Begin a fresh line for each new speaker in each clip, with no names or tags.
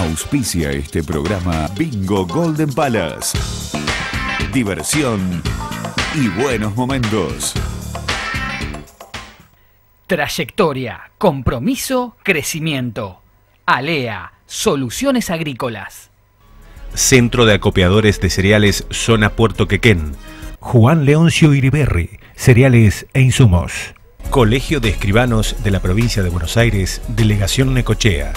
Auspicia este programa Bingo Golden Palace. Diversión y buenos momentos.
Trayectoria, compromiso, crecimiento. ALEA, Soluciones Agrícolas.
Centro de Acopiadores de Cereales Zona Puerto Quequén. Juan Leoncio Iriberri, Cereales e Insumos. Colegio de Escribanos de la Provincia de Buenos Aires, Delegación Necochea.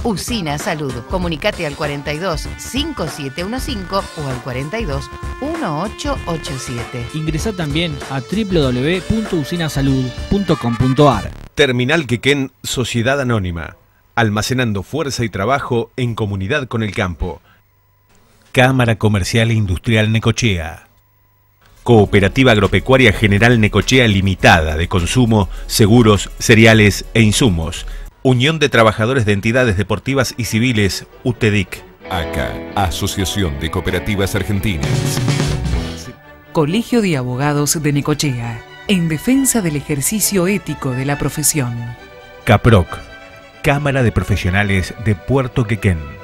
Usina Salud. Comunicate al 42 5715 o al 42 1887.
Ingresá también a www.usinasalud.com.ar.
Terminal Quequén, Sociedad Anónima. Almacenando fuerza y trabajo en comunidad con el campo. Cámara Comercial e Industrial Necochea. Cooperativa Agropecuaria General Necochea Limitada de Consumo, Seguros, Cereales e Insumos. Unión de Trabajadores de Entidades Deportivas y Civiles, UTEDIC.
ACA, Asociación de Cooperativas Argentinas.
Colegio de Abogados de Necochea, en defensa del ejercicio ético de la profesión.
CAPROC, Cámara de Profesionales de Puerto Quequén.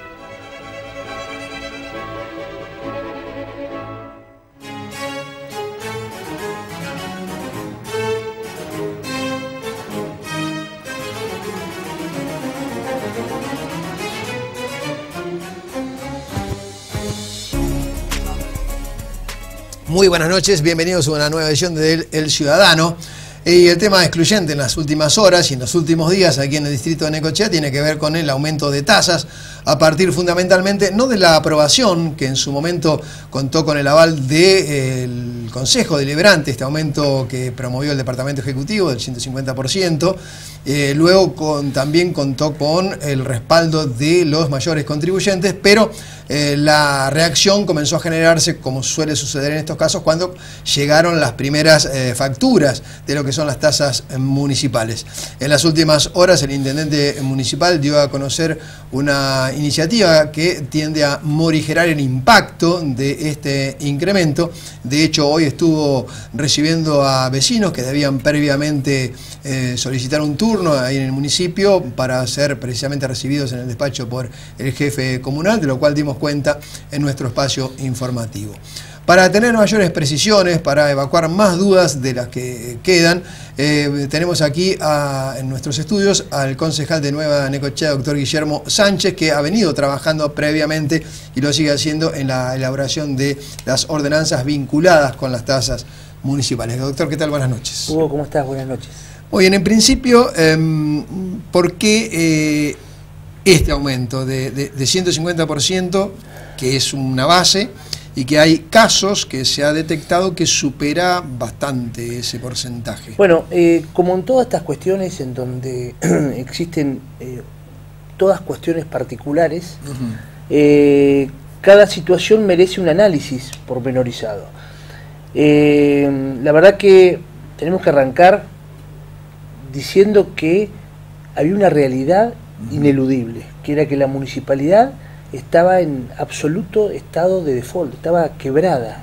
Muy buenas noches, bienvenidos a una nueva edición de El Ciudadano. Y el tema excluyente en las últimas horas y en los últimos días aquí en el distrito de Necochea tiene que ver con el aumento de tasas a partir fundamentalmente no de la aprobación que en su momento contó con el aval del Consejo Deliberante, este aumento que promovió el Departamento Ejecutivo del 150%, luego también contó con el respaldo de los mayores contribuyentes, pero la reacción comenzó a generarse, como suele suceder en estos casos, cuando llegaron las primeras facturas de lo que son las tasas municipales. En las últimas horas el intendente municipal dio a conocer una iniciativa que tiende a morigerar el impacto de este incremento. De hecho, hoy estuvo recibiendo a vecinos que debían previamente solicitar un turno ahí en el municipio para ser precisamente recibidos en el despacho por el jefe comunal, de lo cual dimos cuenta en nuestro espacio informativo. Para tener mayores precisiones, para evacuar más dudas de las que quedan, tenemos aquí en nuestros estudios al concejal de Nueva Necochea, doctor Guillermo Sánchez, que ha venido trabajando previamente y lo sigue haciendo en la elaboración de las ordenanzas vinculadas con las tasas municipales. Doctor, ¿qué tal? Buenas noches.
Hugo, ¿cómo estás? Buenas noches.
Muy bien, en principio, ¿por qué este aumento de 150%, que es una base, y que hay casos que se ha detectado que supera bastante ese porcentaje?
Bueno, como en todas estas cuestiones en donde existen todas cuestiones particulares, cada situación merece un análisis pormenorizado. La verdad que tenemos que arrancar diciendo que había una realidad ineludible, que era que la municipalidad estaba en absoluto estado de default, estaba quebrada.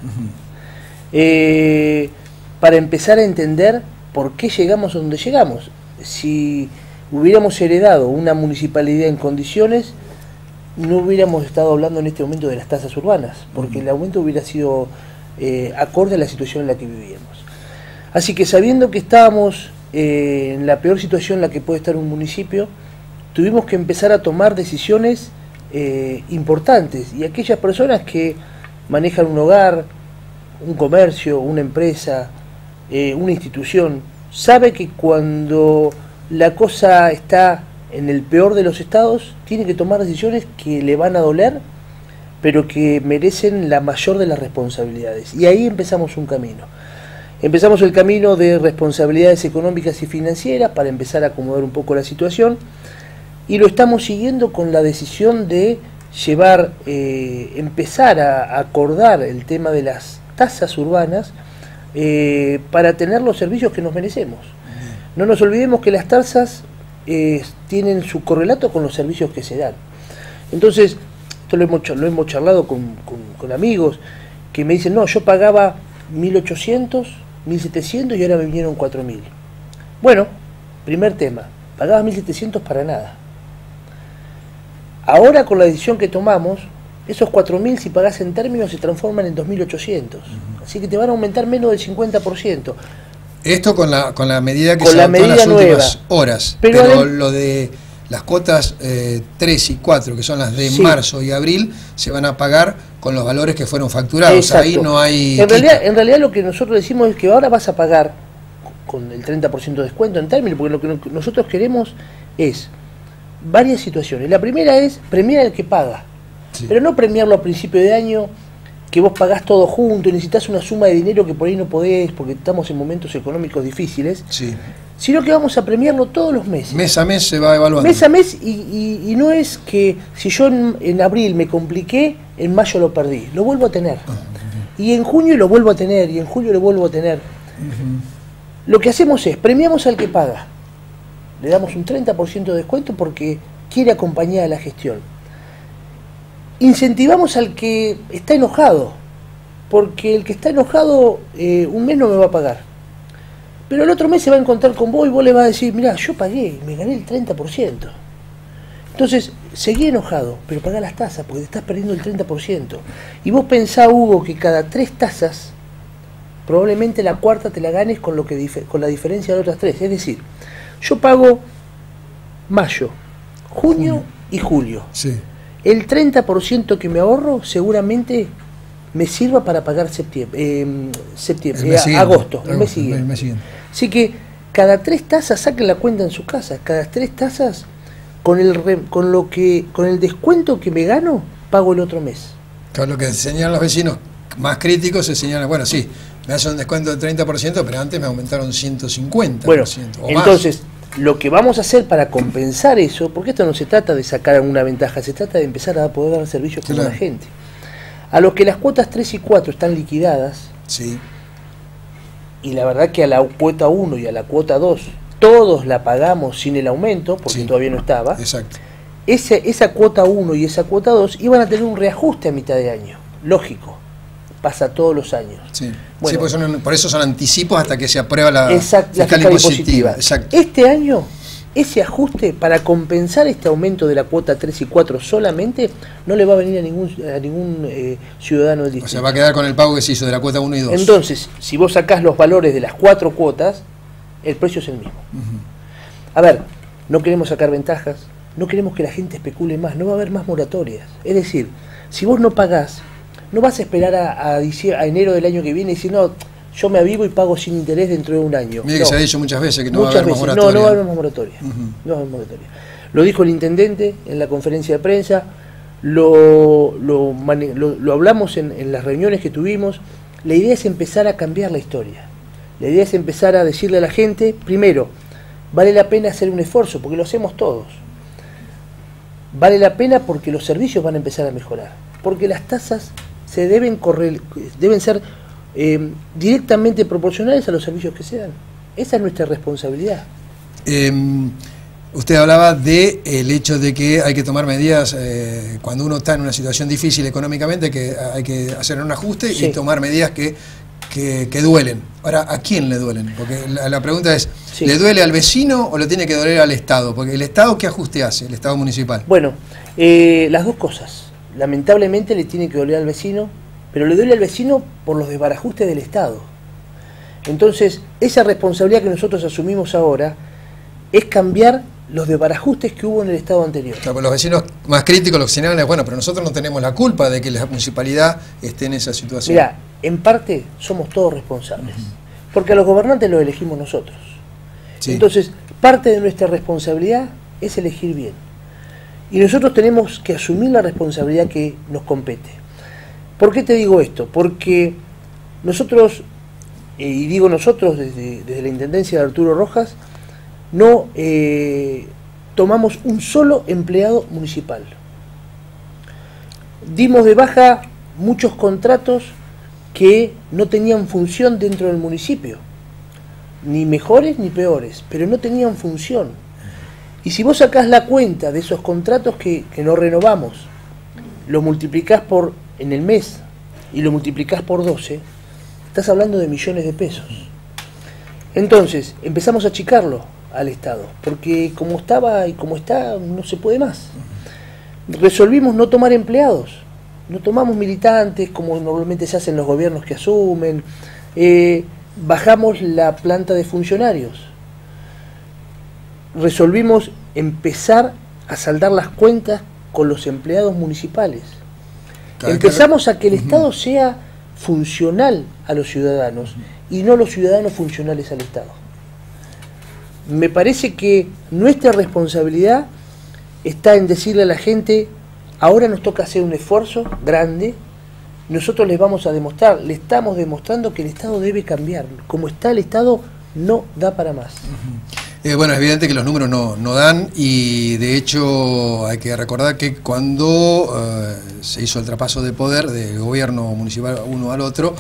Para empezar a entender por qué llegamos a donde llegamos. Si hubiéramos heredado una municipalidad en condiciones, no hubiéramos estado hablando en este momento de las tasas urbanas, porque el aumento hubiera sido acorde a la situación en la que vivíamos. Así que sabiendo que estábamos en la peor situación en la que puede estar un municipio, tuvimos que empezar a tomar decisiones importantes, y aquellas personas que manejan un hogar, un comercio, una empresa, una institución, sabe que cuando la cosa está en el peor de los estados, tiene que tomar decisiones que le van a doler, pero que merecen la mayor de las responsabilidades. Y ahí empezamos un camino. Empezamos el camino de responsabilidades económicas y financieras para empezar a acomodar un poco la situación, y lo estamos siguiendo con la decisión de llevar, empezar a acordar el tema de las tasas urbanas para tener los servicios que nos merecemos. No nos olvidemos que las tasas tienen su correlato con los servicios que se dan. Entonces, esto lo hemos charlado con amigos que me dicen, no, yo pagaba 1.800, 1.700 y ahora me vinieron 4.000. Bueno, primer tema, pagabas 1.700 para nada. Ahora con la decisión que tomamos, esos 4.000 si pagás en términos se transforman en 2.800. Así que te van a aumentar menos del 50%.
Esto con la medida que
con
se
la
adoptó en
medida
las últimas
nueva.
horas.
Pero
Pero lo de las cuotas 3 y 4, que son las de
Sí.
marzo y abril, se van a pagar con los valores que fueron facturados.
Exacto.
Ahí no hay...
En realidad lo que nosotros decimos es que ahora vas a pagar con el 30% de descuento en términos, porque lo que nosotros queremos es varias situaciones. La primera es premiar al que paga,
Sí.
pero no premiarlo a principio de año, que vos pagás todo junto y necesitas una suma de dinero que por ahí no podés porque estamos en momentos económicos difíciles,
Sí.
sino que vamos a premiarlo todos los meses.
Mes a mes se va evaluando.
Mes a mes, y no es que si yo en abril me compliqué, en mayo lo perdí, lo vuelvo a tener. Y en junio lo vuelvo a tener, y en julio lo vuelvo a tener. Lo que hacemos es, premiamos al que paga. Le damos un 30% de descuento porque quiere acompañar a la gestión. Incentivamos al que está enojado, porque el que está enojado un mes no me va a pagar. Pero el otro mes se va a encontrar con vos y vos le vas a decir, mirá, yo pagué, me gané el 30%. Entonces, seguí enojado, pero pagá las tasas, porque te estás perdiendo el 30%. Y vos pensá, Hugo, que cada 3 tasas, probablemente la cuarta te la ganes con la diferencia de otras 3. Es decir, yo pago mayo, junio y julio.
Sí.
El 30% que me ahorro seguramente me sirva para pagar septiembre,
El mes siguiente.
agosto, el mes
El
siguiente.
mes siguiente.
Así que cada 3 tasas, saquen la cuenta en su casa, cada 3 tasas, con el descuento que me gano, pago el otro mes.
Claro, lo que señalan los vecinos más críticos se señala, bueno, sí, me hacen un descuento del 30%, pero antes me aumentaron 150%.
Bueno,
o
entonces, lo que vamos a hacer para compensar eso, porque esto no se trata de sacar alguna ventaja, se trata de empezar a poder dar servicios como
Claro.
la gente. A los que las cuotas 3 y 4 están liquidadas,
más. Sí.
y la verdad que a la cuota 1 y a la cuota 2 todos la pagamos sin el aumento, porque
Sí.
todavía no estaba,
Exacto.
esa cuota 1 y esa cuota 2 iban a tener un reajuste a mitad de año. Lógico, pasa todos los años.
Sí.
Bueno.
Sí, porque por eso son anticipos hasta que se aprueba la
Exacto, la
fiscal
fiscal
impositiva.
impositiva.
Exacto.
Este año, ese ajuste para compensar este aumento de la cuota 3 y 4 solamente, no le va a venir a ningún ciudadano del
O
distrito.
sea, va a quedar con el pago que se hizo de la cuota 1 y 2.
Entonces, si vos sacás los valores de las 4 cuotas, el precio es el mismo. A ver, no queremos sacar ventajas, no queremos que la gente especule más, no va a haber más moratorias. Es decir, si vos no pagás, no vas a esperar a enero del año que viene y decir, no, yo me avivo y pago sin interés dentro de un año.
Mire
No.
que se ha dicho muchas veces que no va a
Muchas
haber más
veces.
moratoria.
No va a haber más moratoria. No va a haber moratoria. Lo dijo el intendente en la conferencia de prensa, lo hablamos en las reuniones que tuvimos. La idea es empezar a cambiar la historia. La idea es empezar a decirle a la gente, primero, vale la pena hacer un esfuerzo, porque lo hacemos todos. Vale la pena porque los servicios van a empezar a mejorar. Porque las tasas se deben ser directamente proporcionales a los servicios que se dan. Esa es nuestra responsabilidad.
Usted hablaba de el hecho de que hay que tomar medidas cuando uno está en una situación difícil económicamente, que hay que hacer un ajuste
Sí.
y tomar medidas que duelen. Ahora, ¿a quién le duelen? Porque la pregunta es,
Sí.
¿le duele al vecino o le tiene que doler al Estado? Porque el Estado, ¿qué ajuste hace? El Estado municipal.
Bueno, las dos cosas. Lamentablemente le tiene que doler al vecino, pero le duele al vecino por los desbarajustes del Estado. Entonces, esa responsabilidad que nosotros asumimos ahora es cambiar los desbarajustes que hubo en el Estado anterior.
Claro, pues los vecinos más críticos lo que señalan es, bueno, pero nosotros no tenemos la culpa de que la municipalidad esté en esa situación.
Mirá, en parte somos todos responsables, porque a los gobernantes los elegimos nosotros.
Sí.
Entonces, parte de nuestra responsabilidad es elegir bien. Y nosotros tenemos que asumir la responsabilidad que nos compete. ¿Por qué te digo esto? Porque nosotros, y digo nosotros desde la Intendencia de Arturo Rojas, no tomamos un solo empleado municipal. Dimos de baja muchos contratos que no tenían función dentro del municipio, ni mejores ni peores, pero no tenían función. Y si vos sacás la cuenta de esos contratos que no renovamos, lo multiplicás en el mes y lo multiplicás por 12, estás hablando de millones de pesos. Entonces empezamos a achicarlo al Estado, porque como estaba y como está, no se puede más. resolvimos no tomar empleados, no tomamos militantes como normalmente se hacen los gobiernos que asumen, bajamos la planta de funcionarios, resolvimos empezar a saldar las cuentas con los empleados municipales. Empezamos a que el Estado sea funcional a los ciudadanos y no los ciudadanos funcionales al Estado. Me parece que nuestra responsabilidad está en decirle a la gente, ahora nos toca hacer un esfuerzo grande, nosotros les vamos a demostrar, le estamos demostrando que el Estado debe cambiar. Como está el Estado, no da para más.
Bueno, es evidente que los números no dan, y de hecho hay que recordar que cuando se hizo el traspaso de poder del gobierno municipal uno al otro,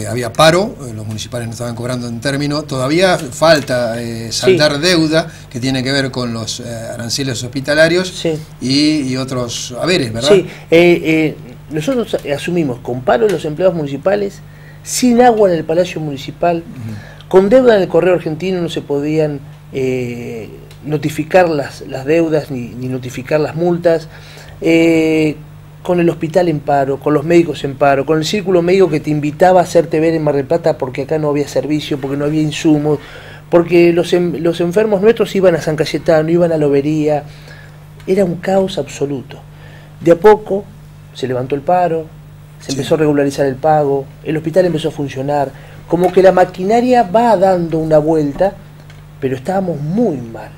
había paro, los municipales no estaban cobrando en términos, todavía falta saldar deuda que tiene que ver con los aranceles hospitalarios y otros haberes, ¿verdad?
Sí, nosotros asumimos con paro los empleados municipales, sin agua en el Palacio Municipal, con deuda en el Correo Argentino, no se podían notificar las deudas ni notificar las multas, con el hospital en paro, con los médicos en paro, con el círculo médico que te invitaba a hacerte ver en Mar del Plata porque acá no había servicio, porque no había insumos, porque los enfermos nuestros iban a San Cayetano, iban a Lobería. Era un caos absoluto. De a poco se levantó el paro, se empezó a regularizar el pago, el hospital empezó a funcionar, como que la maquinaria va dando una vuelta, pero estábamos muy mal.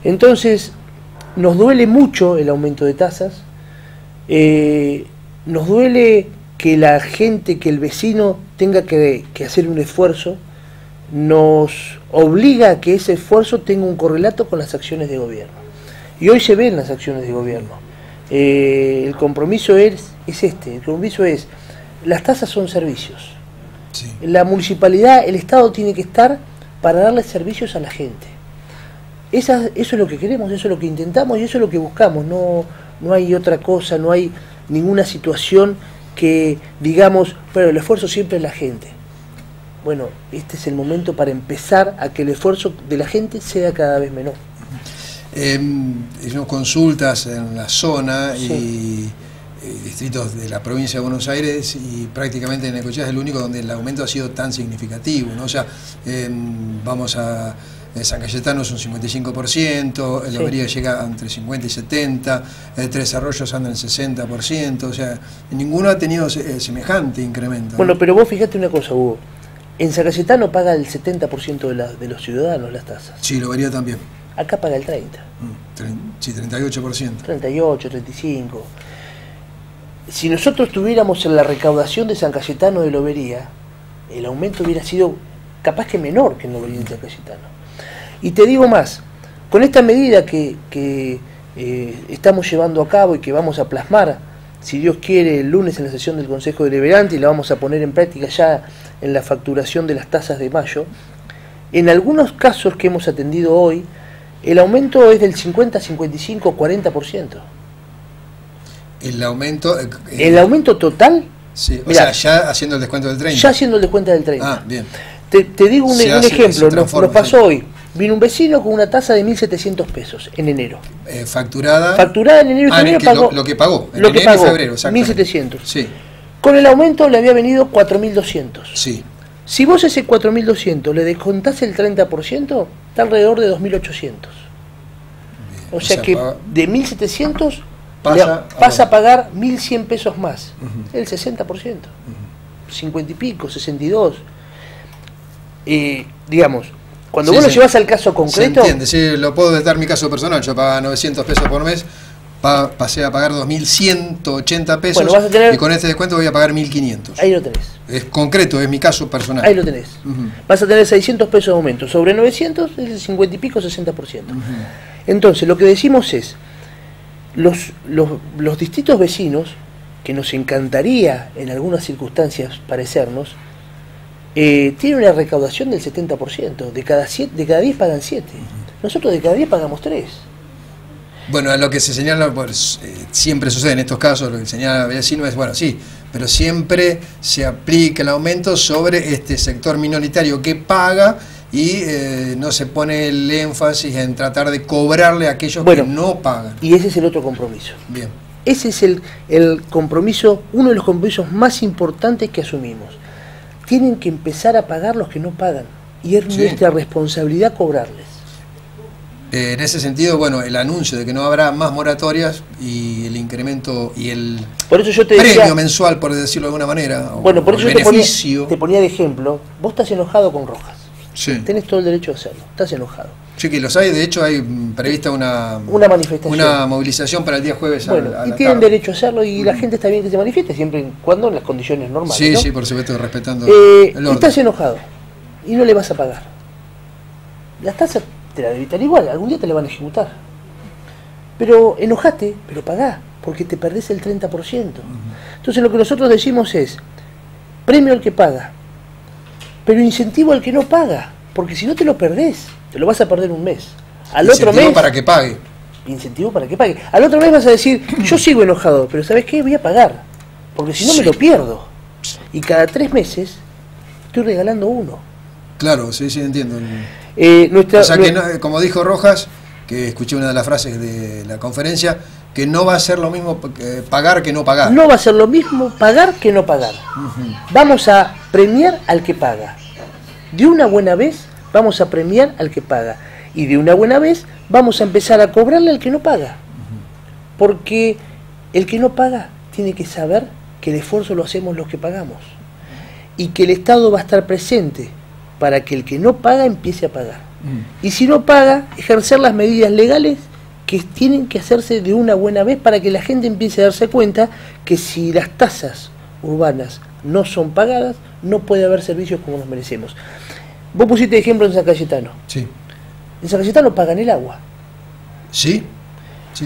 Entonces, nos duele mucho el aumento de tasas, nos duele que la gente, que el vecino tenga que hacer un esfuerzo, nos obliga a que ese esfuerzo tenga un correlato con las acciones de gobierno. Y hoy se ven las acciones de gobierno. El compromiso es este, el compromiso es, las tasas son servicios. Sí. La municipalidad, el Estado tiene que estar para darle servicios a la gente. Eso es lo que queremos, eso es lo que intentamos y eso es lo que buscamos. No hay otra cosa, no hay ninguna situación que digamos, pero el esfuerzo siempre es la gente. Bueno, este es el momento para empezar a que el esfuerzo de la gente sea cada vez menor.
Hicimos consultas en la zona y distritos de la provincia de Buenos Aires, y prácticamente en Necochea es el único donde el aumento ha sido tan significativo, ¿no? O sea, vamos a San Cayetano es un 55%, el Lobería llega entre 50 y 70, Tres Arroyos anda en 60%, o sea, ninguno ha tenido semejante incremento.
Bueno, pero vos fíjate una cosa, Hugo, en San Cayetano paga el 70% de los ciudadanos las tasas.
Sí, Lobería también.
Acá paga el 30%.
Sí, 38%.
38, 35%. Si nosotros tuviéramos en la recaudación de San Cayetano de Lobería, el aumento hubiera sido capaz que menor que en Lobería y San Cayetano. Y te digo más, con esta medida que estamos llevando a cabo y que vamos a plasmar, si Dios quiere, el lunes en la sesión del Consejo Deliberante, y la vamos a poner en práctica ya en la facturación de las tasas de mayo, en algunos casos que hemos atendido hoy, el aumento es del 50, 55, 40%.
El aumento...
el aumento total...
Sí, o sea, ya haciendo el descuento del 30.
Ya haciendo el descuento del 30.
Ah, bien.
Te digo un ejemplo, nos pasó hoy. Vino un vecino con una tasa de 1.700 pesos en enero.
Facturada
en enero y febrero pagó.
Lo que pagó.
Lo que pagó,
febrero,
1.700.
Sí.
Con el aumento le había venido 4.200.
Sí.
Si vos ese 4.200 le descontás el 30%, está alrededor de 2.800. O sea que de 1.700 pasa a pagar 1.100 pesos más. El 60%. 50 y pico, 62. Digamos, cuando vos lo llevas al caso concreto...
Se entiende, sí, lo puedo dar mi caso personal. Yo pagaba 900 pesos por mes, pasé a pagar 2.180 pesos, bueno, y con este descuento voy a pagar 1.500.
Ahí lo tenés.
Es concreto, es mi caso personal.
Ahí lo tenés. Vas a tener 600 pesos de aumento. Sobre 900 es el 50 y pico, 60%. Entonces, lo que decimos es, los distintos vecinos, que nos encantaría en algunas circunstancias parecernos, tienen una recaudación del 70%. De cada 10 pagan 7. Nosotros de cada 10 pagamos 3.
Bueno, lo que se señala, pues, siempre sucede en estos casos, lo que señala el vecino es, bueno, sí, pero siempre se aplica el aumento sobre este sector minoritario que paga y no se pone el énfasis en tratar de cobrarle a aquellos que no pagan.
Y ese es el otro compromiso.
Bien.
Ese es el compromiso, uno de los compromisos más importantes que asumimos. Tienen que empezar a pagar los que no pagan, y es nuestra responsabilidad cobrarles.
En ese sentido, bueno, el anuncio de que no habrá más moratorias y el incremento y el
por eso yo te
premio
decía,
mensual, por decirlo de alguna manera,
bueno, por eso
el beneficio.
te ponía de ejemplo. Vos estás enojado con Rojas.
Sí.
Tenés todo el derecho de hacerlo. Estás enojado.
Sí, que los hay. De hecho, hay prevista una
manifestación,
una movilización para el día jueves.
Bueno,
a
y
la
tienen
tarde.
derecho a hacerlo, y la gente está bien que se manifieste, siempre y cuando en las condiciones normales.
Sí,
¿no?
sí, por supuesto, respetando el orden.
Estás enojado y no le vas a pagar. Las tasas te la debitan igual, algún día te la van a ejecutar. Pero enojate, pero pagá, porque te perdés el 30%. Entonces lo que nosotros decimos es, premio al que paga, pero incentivo al que no paga, porque si no te lo perdés, te lo vas a perder un mes. Al otro mes,
para que pague.
Incentivo para que pague. Al otro mes vas a decir, yo sigo enojado, pero ¿sabes qué? Voy a pagar, porque si no me lo pierdo. Y cada 3 meses estoy regalando uno.
Claro, sí, entiendo.
O
sea que, no, como dijo Rojas, que escuché una de las frases de la conferencia, que no va a ser lo mismo pagar que no pagar.
No va a ser lo mismo pagar que no pagar. Vamos a premiar al que paga. De una buena vez vamos a premiar al que paga. Y de una buena vez vamos a empezar a cobrarle al que no paga. Porque el que no paga tiene que saber que el esfuerzo lo hacemos los que pagamos. Y que el Estado va a estar presente para que el que no paga empiece a pagar. Y si no paga, ejercer las medidas legales que tienen que hacerse de una buena vez para que la gente empiece a darse cuenta que si las tasas urbanas no son pagadas, no puede haber servicios como nos merecemos. Vos pusiste ejemplo en San Cayetano.
Sí.
En San Cayetano pagan el agua.
Sí.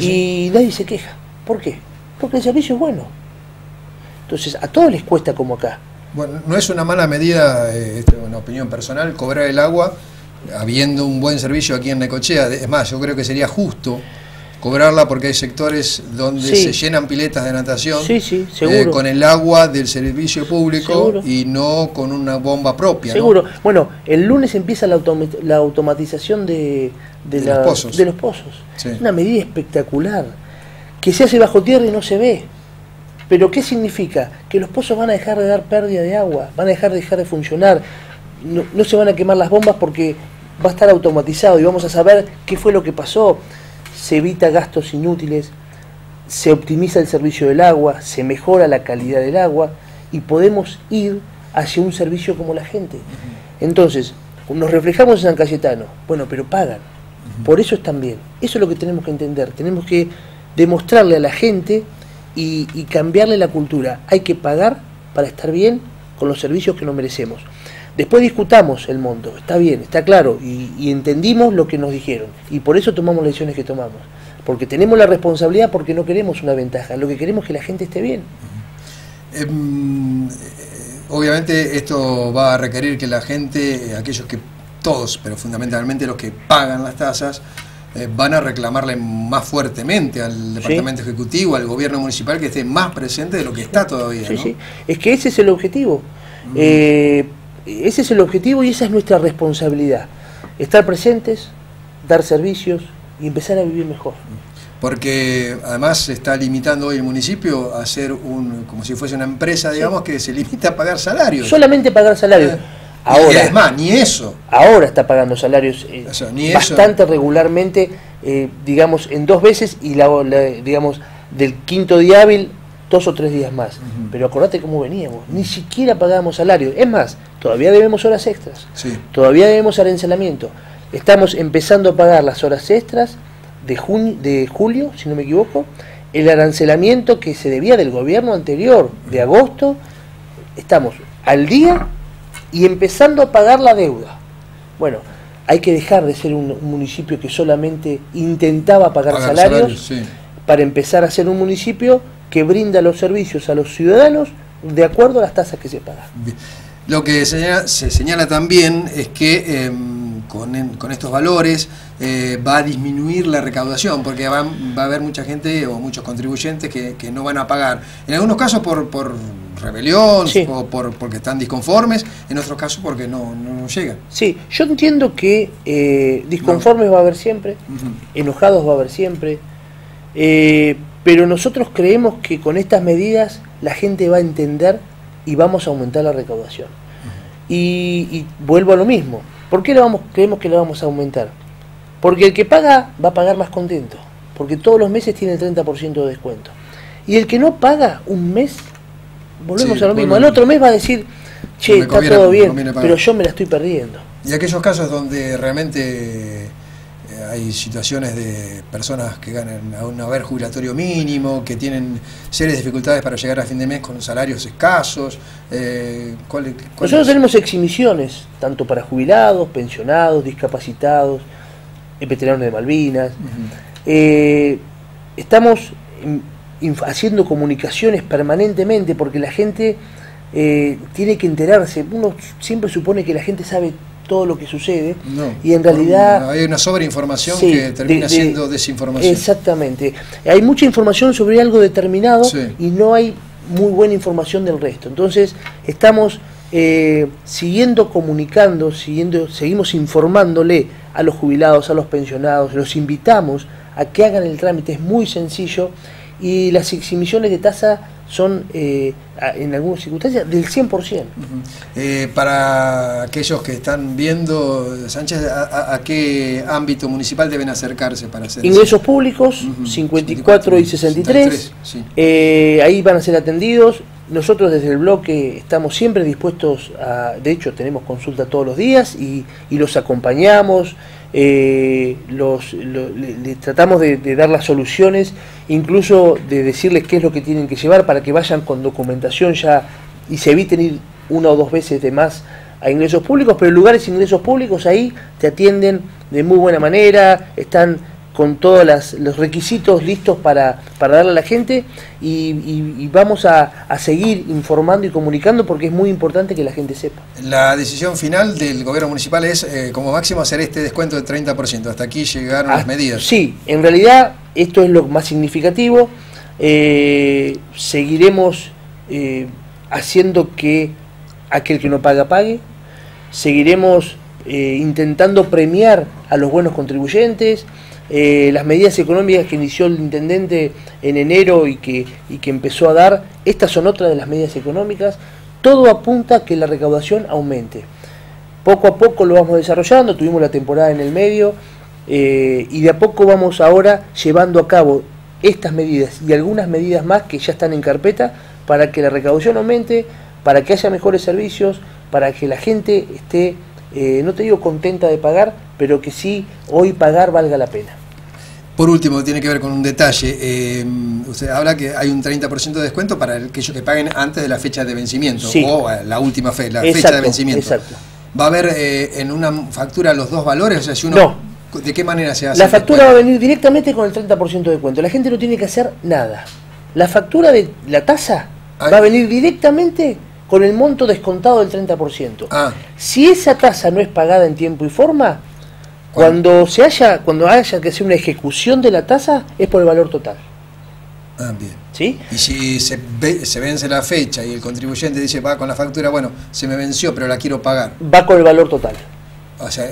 Y nadie se queja. ¿Por qué? Porque el servicio es bueno. Entonces, a todos les cuesta como acá.
Bueno, no es una mala medida, una opinión personal, cobrar el agua habiendo un buen servicio aquí en Necochea. Es más, yo creo que sería justo cobrarla porque hay sectores donde se llenan piletas de natación
seguro.
Con el agua del servicio público,
seguro.
Y no con una bomba propia.
Seguro. ¿No? Bueno, el lunes empieza la automatización de los pozos.
Sí.
Una medida espectacular que se hace bajo tierra y no se ve. ¿Pero qué significa? Que los pozos van a dejar de dar pérdida de agua, van a dejar de funcionar, no se van a quemar las bombas porque va a estar automatizado y vamos a saber qué fue lo que pasó. Se evita gastos inútiles, se optimiza el servicio del agua, se mejora la calidad del agua y podemos ir hacia un servicio como la gente. Entonces, nos reflejamos en San Cayetano, bueno, pero pagan, por eso están bien. Eso es lo que tenemos que entender, tenemos que demostrarle a la gente y cambiarle la cultura. Hay que pagar para estar bien con los servicios que nos merecemos. Después discutamos el monto, está bien, está claro, y entendimos lo que nos dijeron. Y por eso tomamos las decisiones que tomamos. Porque tenemos la responsabilidad, porque no queremos una ventaja, lo que queremos es que la gente esté bien.
Obviamente esto va a requerir que la gente, aquellos que, todos, pero fundamentalmente los que pagan las tasas, van a reclamarle más fuertemente al Departamento Ejecutivo, al gobierno municipal, que esté más presente de lo que está todavía. ¿No?
Es que ese es el objetivo. Ese es el objetivo y esa es nuestra responsabilidad. Estar presentes, dar servicios y empezar a vivir mejor. Porque además se está limitando hoy el municipio a ser como si fuese una empresa, digamos, que se limita a pagar salarios. Solamente pagar salarios. Ahora, y es más, ni eso. Ahora está pagando salarios bastante regularmente, digamos, en 2 veces y digamos, del 5.º día hábil, 2 o 3 días más. Pero acordate cómo veníamos, ni siquiera pagábamos salarios. Es más, todavía debemos horas extras, todavía debemos arancelamiento. Estamos empezando a pagar las horas extras de julio, si no me equivoco, el arancelamiento que se debía del gobierno anterior, de agosto. Estamos al día y empezando a pagar la deuda. Bueno, hay que dejar de ser un municipio que solamente intentaba pagar salarios para empezar a ser un municipio que brinda los servicios a los ciudadanos de acuerdo a las tasas que se pagan.
Lo que se señala también es que con estos valores va a disminuir la recaudación, porque va a haber mucha gente o muchos contribuyentes que no van a pagar. En algunos casos por rebelión, sí, o porque están disconformes, en otros casos porque no llegan.
Sí, yo entiendo que disconformes va a haber siempre, enojados va a haber siempre, pero nosotros creemos que con estas medidas la gente va a entender y vamos a aumentar la recaudación. Y vuelvo a lo mismo. ¿Por qué creemos que la vamos a aumentar? Porque el que paga va a pagar más contento, porque todos los meses tiene el 30% de descuento. Y el que no paga un mes, volvemos a lo mismo. El otro mes va a decir, che, está todo bien, pero yo me la estoy perdiendo.
Y aquellos casos donde realmente hay situaciones de personas que ganan a un haber jubilatorio mínimo, que tienen serias dificultades para llegar a fin de mes con salarios escasos.
Nosotros tenemos exhibiciones, tanto para jubilados, pensionados, discapacitados, veteranos de Malvinas. Estamos haciendo comunicaciones permanentemente porque la gente tiene que enterarse. Uno siempre supone que la gente sabe todo lo que sucede, y en realidad
hay una sobreinformación, sí, que termina siendo desinformación.
Exactamente, hay mucha información sobre algo determinado, sí, y no hay muy buena información del resto. Entonces estamos siguiendo comunicando, seguimos informándole a los jubilados, a los pensionados, los invitamos a que hagan el trámite, es muy sencillo, y las exhibiciones de tasa son en algunas circunstancias del 100%.
Para aquellos que están viendo, Sánchez, ¿a qué ámbito municipal deben acercarse para hacer
ingresos eso? Públicos, 54 y 63, sí. Ahí van a ser atendidos. Nosotros desde el bloque estamos siempre dispuestos de hecho tenemos consulta todos los días y los acompañamos, les tratamos de dar las soluciones, incluso de decirles qué es lo que tienen que llevar para que vayan con documentación ya y se eviten ir una o dos veces de más a ingresos públicos, pero en lugares de ingresos públicos ahí te atienden de muy buena manera, están con todos los requisitos listos para darle a la gente y vamos a seguir informando y comunicando porque es muy importante que la gente sepa.
La decisión final del gobierno municipal es como máximo hacer este descuento del 30%. Hasta aquí llegaron las medidas.
Sí, en realidad esto es lo más significativo. Seguiremos haciendo que aquel que no paga, pague. Seguiremos intentando premiar a los buenos contribuyentes. Las medidas económicas que inició el intendente en enero y que empezó a dar, estas son otras de las medidas económicas. Todo apunta a que la recaudación aumente. Poco a poco lo vamos desarrollando, tuvimos la temporada en el medio y de a poco vamos ahora llevando a cabo estas medidas y algunas medidas más que ya están en carpeta para que la recaudación aumente, para que haya mejores servicios, para que la gente esté, no te digo contenta de pagar, pero que sí hoy pagar valga la pena.
Por último, tiene que ver con un detalle. Usted habla que hay un 30% de descuento para aquellos que paguen antes de la fecha de vencimiento, sí, o la última fecha de vencimiento. Exacto. ¿Va a haber en una factura los dos valores? O sea, si uno, no. ¿De qué manera se hace?
La factura va a venir directamente con el 30% de descuento. La gente no tiene que hacer nada. La factura de la tasa va a venir directamente con el monto descontado del 30%. Si esa tasa no es pagada en tiempo y forma, cuando haya que hacer una ejecución de la tasa, es por el valor total.
Bien.
¿Sí?
Y si se vence la fecha y el contribuyente dice, va con la factura, bueno, se me venció, pero la quiero pagar.
Va con el valor total.
O sea,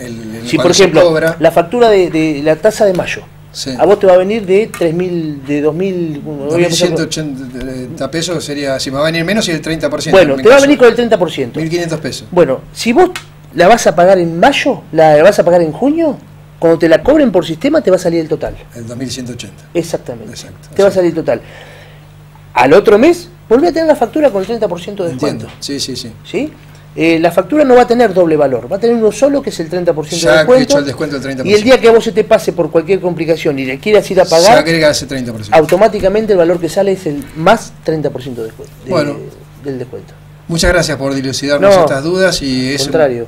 si por ejemplo, cobra, la factura de la tasa de mayo, sí, a vos te va a venir de
2.180 pesos, sería, si me va a venir menos y el 30%.
Bueno, te va a venir con el 30%.
1.500 pesos.
Bueno, si vos la vas a pagar en mayo, la vas a pagar en junio, cuando te la cobren por sistema te va a salir el total.
El 2.180.
Exactamente. Exacto. Te va a salir el total. Al otro mes, volví a tener la factura con el 30% de descuento.
Entiendo. Sí, sí, sí.
¿Sí? La factura no va a tener doble valor, va a tener uno solo que es el 30% de descuento.
Ya hecho el descuento del 30%.
Y el día que a vos se te pase por cualquier complicación y le quieras ir a pagar,
se agrega ese 30%.
Automáticamente el valor que sale es el más 30% de descuento, del descuento.
Muchas gracias por dilucidarnos estas dudas y es
contrario.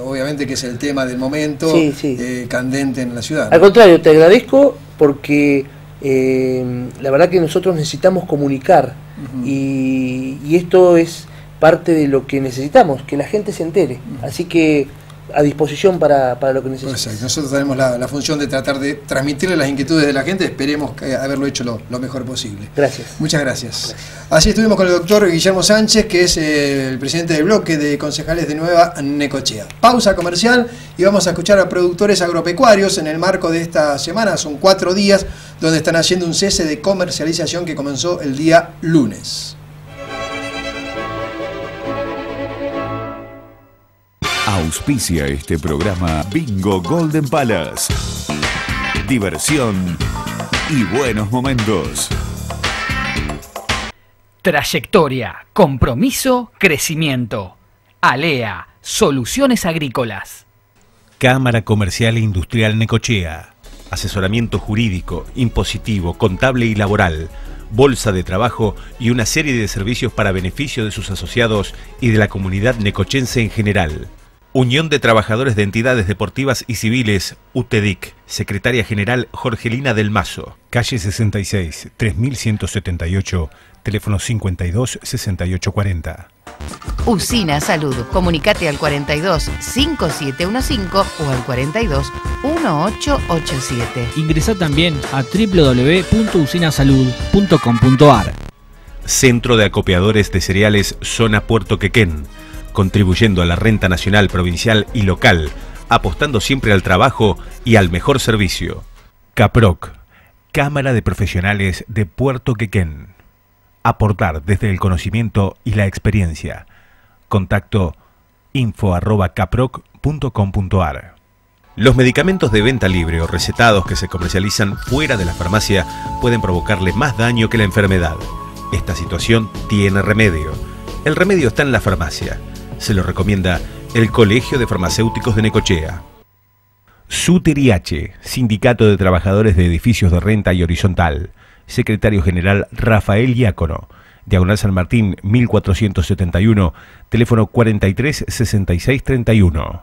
Obviamente que es el tema del momento, sí, sí, candente en la ciudad.
Al contrario, te agradezco porque la verdad que nosotros necesitamos comunicar y esto es parte de lo que necesitamos, que la gente se entere. Así que a disposición para lo que necesitemos.
Exacto. Nosotros tenemos la función de tratar de transmitirle las inquietudes de la gente. Esperemos haberlo hecho lo mejor posible.
Gracias.
Muchas gracias. Así estuvimos con el doctor Guillermo Sánchez, que es el presidente del bloque de concejales de Nueva Necochea. Pausa comercial y vamos a escuchar a productores agropecuarios en el marco de esta semana. Son 4 días donde están haciendo un cese de comercialización que comenzó el día lunes.
Auspicia este programa Bingo Golden Palace. Diversión y buenos momentos.
Trayectoria, compromiso, crecimiento. ALEA, Soluciones Agrícolas.
Cámara Comercial e Industrial Necochea. Asesoramiento jurídico, impositivo, contable y laboral. Bolsa de trabajo y una serie de servicios para beneficio de sus asociados y de la comunidad necochense en general. Unión de Trabajadores de Entidades Deportivas y Civiles, UTEDIC, Secretaria General Jorgelina del Mazo. Calle 66, 3178, teléfono 52 6840.
Usina Salud. Comunicate al 42 5715 o al 42 1887.
Ingresá también a www.usinasalud.com.ar.
Centro de Acopiadores de Cereales Zona Puerto Quequén, contribuyendo a la renta nacional, provincial y local, apostando siempre al trabajo y al mejor servicio. CAPROC, Cámara de Profesionales de Puerto Quequén. Aportar desde el conocimiento y la experiencia. Contacto info@caproc.com.ar. Los medicamentos de venta libre o recetados que se comercializan fuera de la farmacia pueden provocarle más daño que la enfermedad. Esta situación tiene remedio. El remedio está en la farmacia. Se lo recomienda el Colegio de Farmacéuticos de Necochea. SUTERIH, Sindicato de Trabajadores de Edificios de Renta y Horizontal. Secretario General Rafael Diácono. Diagonal San Martín 1471, teléfono 43 66 31.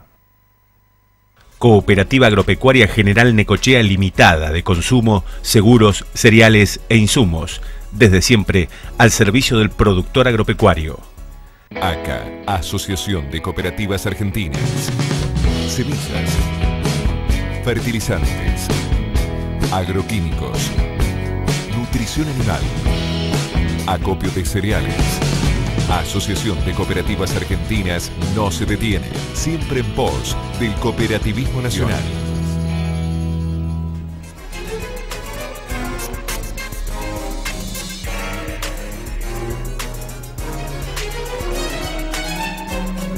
Cooperativa Agropecuaria General Necochea Limitada de consumo, seguros, cereales e insumos. Desde siempre al servicio del productor agropecuario.
ACA, Asociación de Cooperativas Argentinas. Semillas, fertilizantes, agroquímicos, nutrición animal, acopio de cereales. Asociación de Cooperativas Argentinas no se detiene, siempre en pos del cooperativismo nacional.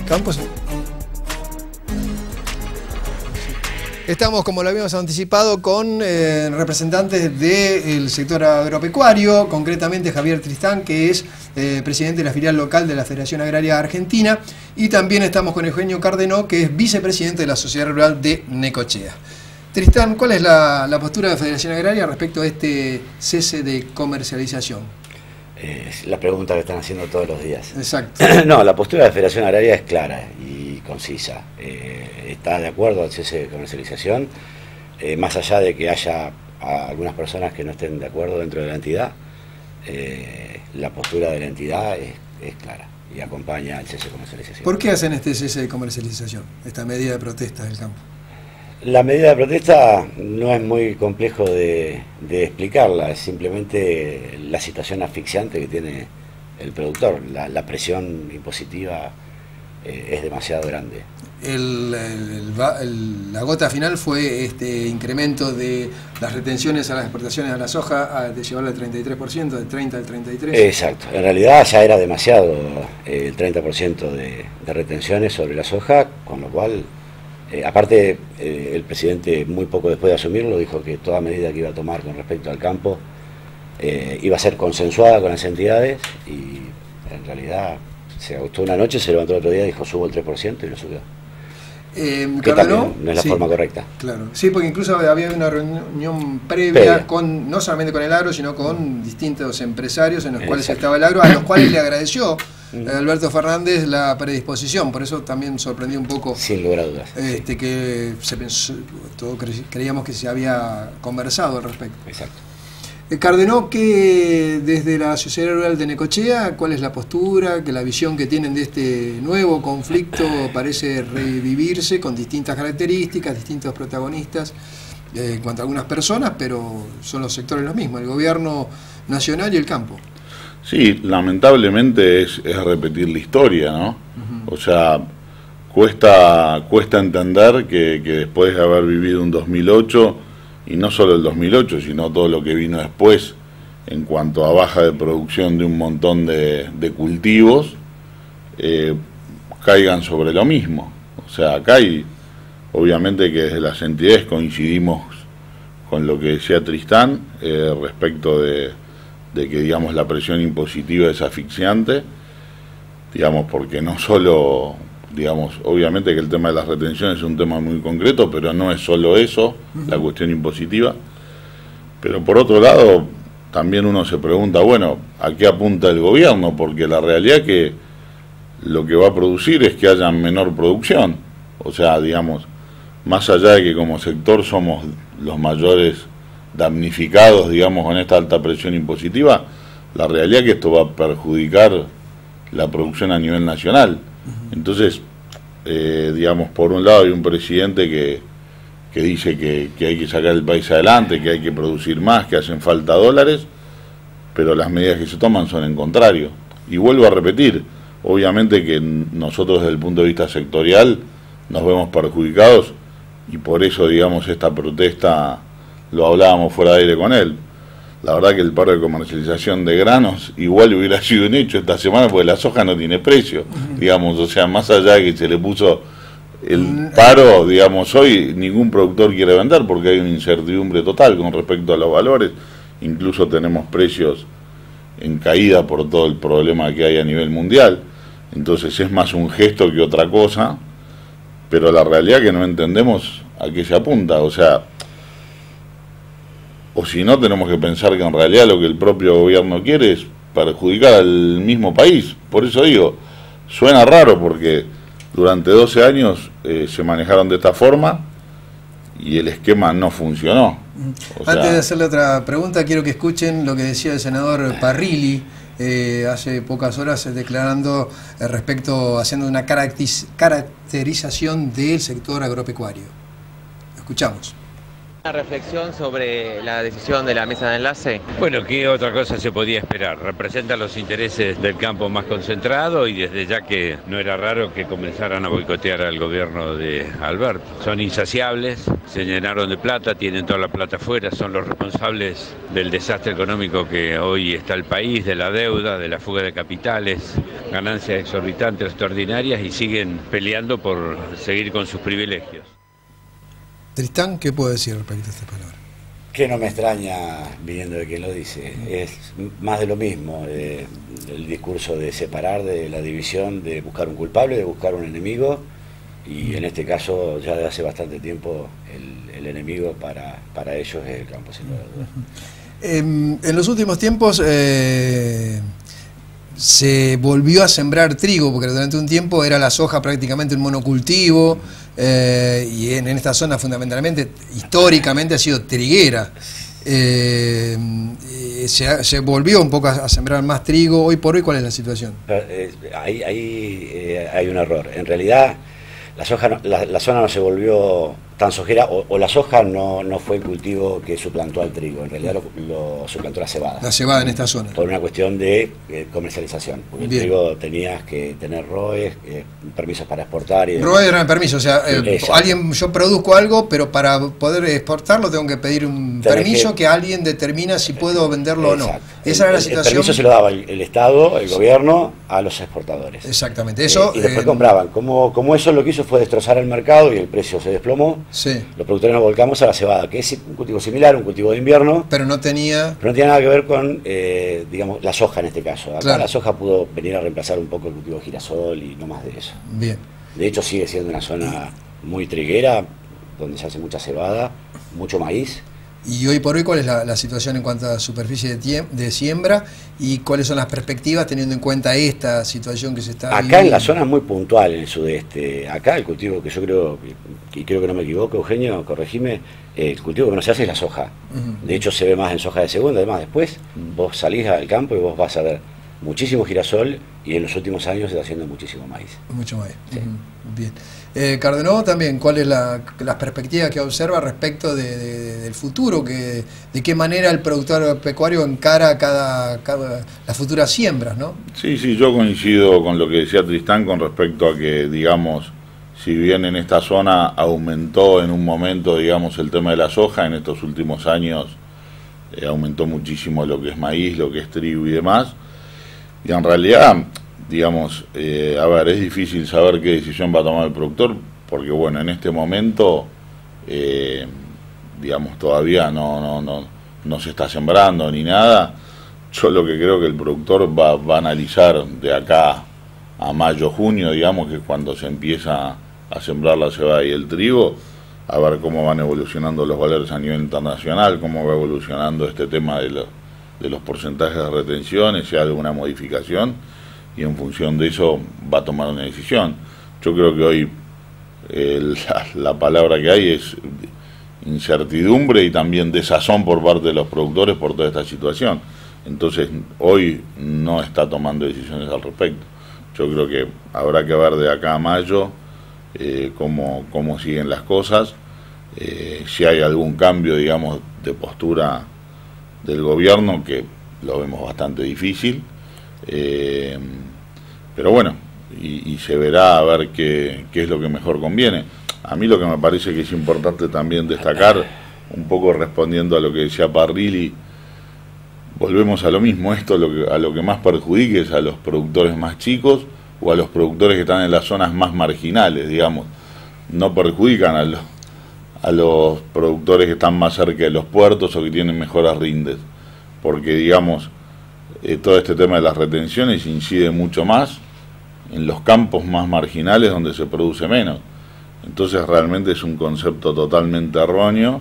Campos. Estamos, como lo habíamos anticipado, con representantes del sector agropecuario, concretamente Javier Tristán, que es presidente de la filial local de la Federación Agraria Argentina, y también estamos con Eugenio Cardenó, que es vicepresidente de la Sociedad Rural de Necochea. Tristán, ¿cuál es la postura de la Federación Agraria respecto a este cese de comercialización?
Es la pregunta que están haciendo todos los días.
Exacto.
No, la postura de la Federación Agraria es clara y concisa. Está de acuerdo al cese de comercialización, más allá de que haya algunas personas que no estén de acuerdo dentro de la entidad, la postura de la entidad es clara y acompaña al cese de comercialización.
¿Por qué hacen este cese de comercialización, esta medida de protesta del campo?
La medida de protesta no es muy complejo de explicarla, es simplemente la situación asfixiante que tiene el productor. La presión impositiva es demasiado grande.
La gota final fue este incremento de las retenciones a las exportaciones a la soja, de llevarlo al 33%, del 30 al 33%.
Exacto, en realidad ya era demasiado el 30% de retenciones sobre la soja, con lo cual... aparte, el presidente muy poco después de asumirlo dijo que toda medida que iba a tomar con respecto al campo iba a ser consensuada con las entidades y en realidad se agotó una noche, se levantó el otro día y dijo subo el 3% y lo subió. Que también no es la forma correcta.
Claro, sí, porque incluso había una reunión previa con, no solamente con el agro, sino con distintos empresarios en los cuales estaba el agro, a los cuales le agradeció Alberto Fernández la predisposición, por eso también sorprendió un poco.
Sin lugar a dudas.
Que se pensó, creíamos que se había conversado al respecto.
Exacto.
Cardenó, que desde la Sociedad Rural de Necochea, ¿cuál es la postura, que la visión que tienen de este nuevo conflicto parece revivirse con distintas características, distintos protagonistas en cuanto a algunas personas, pero son los sectores los mismos, el gobierno nacional y el campo?
Sí, lamentablemente es repetir la historia, ¿no? O sea, cuesta entender que después de haber vivido un 2008, y no solo el 2008, sino todo lo que vino después en cuanto a baja de producción de un montón de cultivos, caigan sobre lo mismo. O sea, acá hay, obviamente que desde las entidades coincidimos con lo que decía Tristán respecto de que, digamos, la presión impositiva es asfixiante, digamos, porque no solo, digamos, obviamente que el tema de las retenciones es un tema muy concreto, pero no es solo eso, la cuestión impositiva. Pero por otro lado, también uno se pregunta, bueno, ¿a qué apunta el gobierno? Porque la realidad es que lo que va a producir es que haya menor producción. O sea, digamos, más allá de que como sector somos los mayores damnificados, digamos, con esta alta presión impositiva, la realidad es que esto va a perjudicar la producción a nivel nacional. Entonces, digamos, por un lado hay un presidente que dice que hay que sacar el país adelante, que hay que producir más, que hacen falta dólares, pero las medidas que se toman son en contrario. Y vuelvo a repetir, obviamente que nosotros desde el punto de vista sectorial nos vemos perjudicados, y por eso, digamos, esta protesta lo hablábamos fuera de aire con él. La verdad que el paro de comercialización de granos igual hubiera sido un hecho esta semana, porque la soja no tiene precio, digamos, o sea, más allá de que se le puso el paro, digamos, hoy ningún productor quiere vender porque hay una incertidumbre total con respecto a los valores, incluso tenemos precios en caída por todo el problema que hay a nivel mundial, entonces es más un gesto que otra cosa, pero la realidad es que no entendemos a qué se apunta, o sea, o si no, tenemos que pensar que en realidad lo que el propio gobierno quiere es perjudicar al mismo país. Por eso digo, suena raro porque durante 12 años se manejaron de esta forma y el esquema no funcionó.
Antes de hacerle otra pregunta, quiero que escuchen lo que decía el senador Parrilli hace pocas horas declarando respecto, haciendo una caracterización del sector agropecuario. Escuchamos.
Una reflexión sobre la decisión de la mesa de enlace.
Bueno, ¿qué otra cosa se podía esperar? Representa los intereses del campo más concentrado y desde ya que no era raro que comenzaran a boicotear al gobierno de Alberto. Son insaciables, se llenaron de plata, tienen toda la plata afuera, son los responsables del desastre económico que hoy está el país, de la deuda, de la fuga de capitales, ganancias exorbitantes, extraordinarias y siguen peleando por seguir con sus privilegios.
Tristán, ¿qué puede decir respecto a esta palabra?
Que no me extraña viniendo de quien lo dice. Es más de lo mismo, el discurso de separar, de la división, de buscar un culpable, de buscar un enemigo, y en este caso ya de hace bastante tiempo el enemigo para ellos es el campo, sin duda.
En los últimos tiempos se volvió a sembrar trigo, porque durante un tiempo era la soja prácticamente un monocultivo, y en esta zona fundamentalmente, históricamente ha sido triguera. Se volvió un poco a sembrar más trigo. Hoy por hoy, ¿cuál es la situación?
Ahí hay un error. En realidad, la zona no se volvió tan sojera, o la soja no fue el cultivo que suplantó al trigo, en realidad lo suplantó la cebada.
La cebada en esta zona.
Por una cuestión de comercialización. Porque el trigo tenías que tener ROEs, permisos para exportar.
ROEs eran permisos, o sea, yo produzco algo, pero para poder exportarlo tengo que pedir un permiso que alguien determina si puedo venderlo o no. Esa era la situación.
El permiso se lo daba el Estado, el gobierno, a los exportadores.
Exactamente. Eso,
y después compraban. Como eso lo que hizo fue destrozar el mercado y el precio se desplomó.
Sí.
Los productores nos volcamos a la cebada, que es un cultivo similar, un cultivo de invierno.
Pero no tenía
nada que ver con, digamos, la soja en este caso. Acá
claro.
La soja pudo venir a reemplazar un poco el cultivo de girasol y no más de eso.
Bien.
De hecho sigue siendo una zona muy triguera, donde se hace mucha cebada, mucho maíz,
Y hoy por hoy, ¿cuál es la situación en cuanto a superficie de siembra y cuáles son las perspectivas teniendo en cuenta esta situación que se está
viviendo? Acá en la zona muy puntual, en el sudeste, acá el cultivo que yo creo, y creo que no me equivoco, Eugenio, corregime, el cultivo que no se hace es la soja. De hecho se ve más en soja de segunda, además después vos salís al campo y vos vas a ver muchísimo girasol y en los últimos años se está haciendo muchísimo maíz.
Mucho maíz. Sí. Bien. Cardenó también, ¿cuál es las perspectivas que observa respecto del futuro? De qué manera el productor pecuario encara las futuras siembras, ¿no?
Sí, yo coincido con lo que decía Tristán con respecto a que, digamos, si bien en esta zona aumentó en un momento, digamos, el tema de la soja, en estos últimos años aumentó muchísimo lo que es maíz, lo que es trigo y demás, y en realidad, digamos, a ver, es difícil saber qué decisión va a tomar el productor, porque bueno, en este momento, digamos, todavía no se está sembrando ni nada. Yo lo que creo que el productor va a analizar de acá a mayo, junio, digamos, que es cuando se empieza a sembrar la cebada y el trigo, a ver cómo van evolucionando los valores a nivel internacional, cómo va evolucionando este tema de los porcentajes de retenciones, si hay alguna modificación, y en función de eso va a tomar una decisión. Yo creo que hoy la palabra que hay es incertidumbre y también desazón por parte de los productores por toda esta situación. Entonces hoy no está tomando decisiones al respecto. Yo creo que habrá que ver de acá a mayo cómo siguen las cosas, si hay algún cambio, digamos, de postura del gobierno, que lo vemos bastante difícil. Pero bueno, y se verá a ver qué es lo que mejor conviene. A mí lo que me parece que es importante también destacar, un poco respondiendo a lo que decía Parrilli, volvemos a lo mismo, esto a lo que más perjudique es a los productores más chicos o a los productores que están en las zonas más marginales, digamos. No perjudican a los productores que están más cerca de los puertos o que tienen mejores rindes, porque digamos, todo este tema de las retenciones incide mucho más en los campos más marginales donde se produce menos. Entonces realmente es un concepto totalmente erróneo,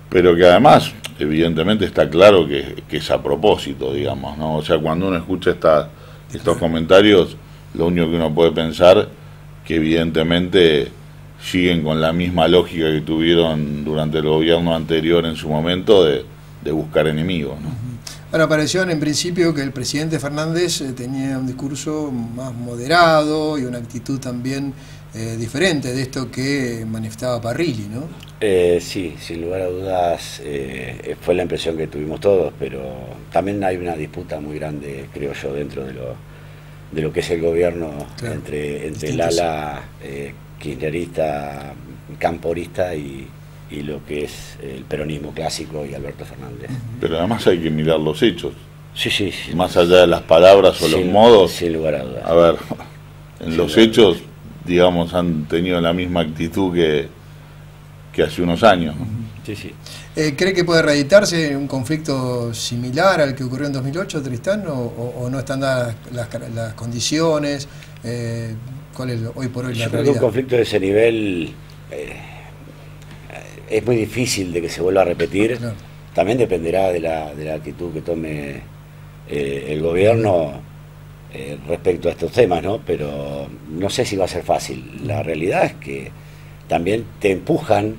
pero que además evidentemente está claro que es a propósito, digamos, ¿no? O sea, cuando uno escucha estos comentarios, lo único que uno puede pensar que evidentemente siguen con la misma lógica que tuvieron durante el gobierno anterior en su momento de buscar enemigos, ¿no?
Ahora, pareció en principio que el presidente Fernández tenía un discurso más moderado y una actitud también diferente de esto que manifestaba Parrilli, ¿no?
Sí, sin lugar a dudas fue la impresión que tuvimos todos, pero también hay una disputa muy grande, creo yo, dentro de lo que es el gobierno, claro, entre el ala kirchnerista, camporista y lo que es el peronismo clásico y Alberto Fernández.
Pero además hay que mirar los hechos.
Sí.
Más allá de las palabras o los modos.
Sin lugar a dudas.
A ver, en los hechos, digamos, han tenido la misma actitud que hace unos años, ¿no?
Sí.
¿Cree que puede reeditarse un conflicto similar al que ocurrió en 2008, Tristán, o no están dadas las condiciones? ¿Cuál es hoy por hoy la realidad?
Yo creo que un conflicto de ese nivel es muy difícil de que se vuelva a repetir. Claro. También dependerá de la actitud que tome el gobierno respecto a estos temas, ¿no? Pero no sé si va a ser fácil. La realidad es que también te empujan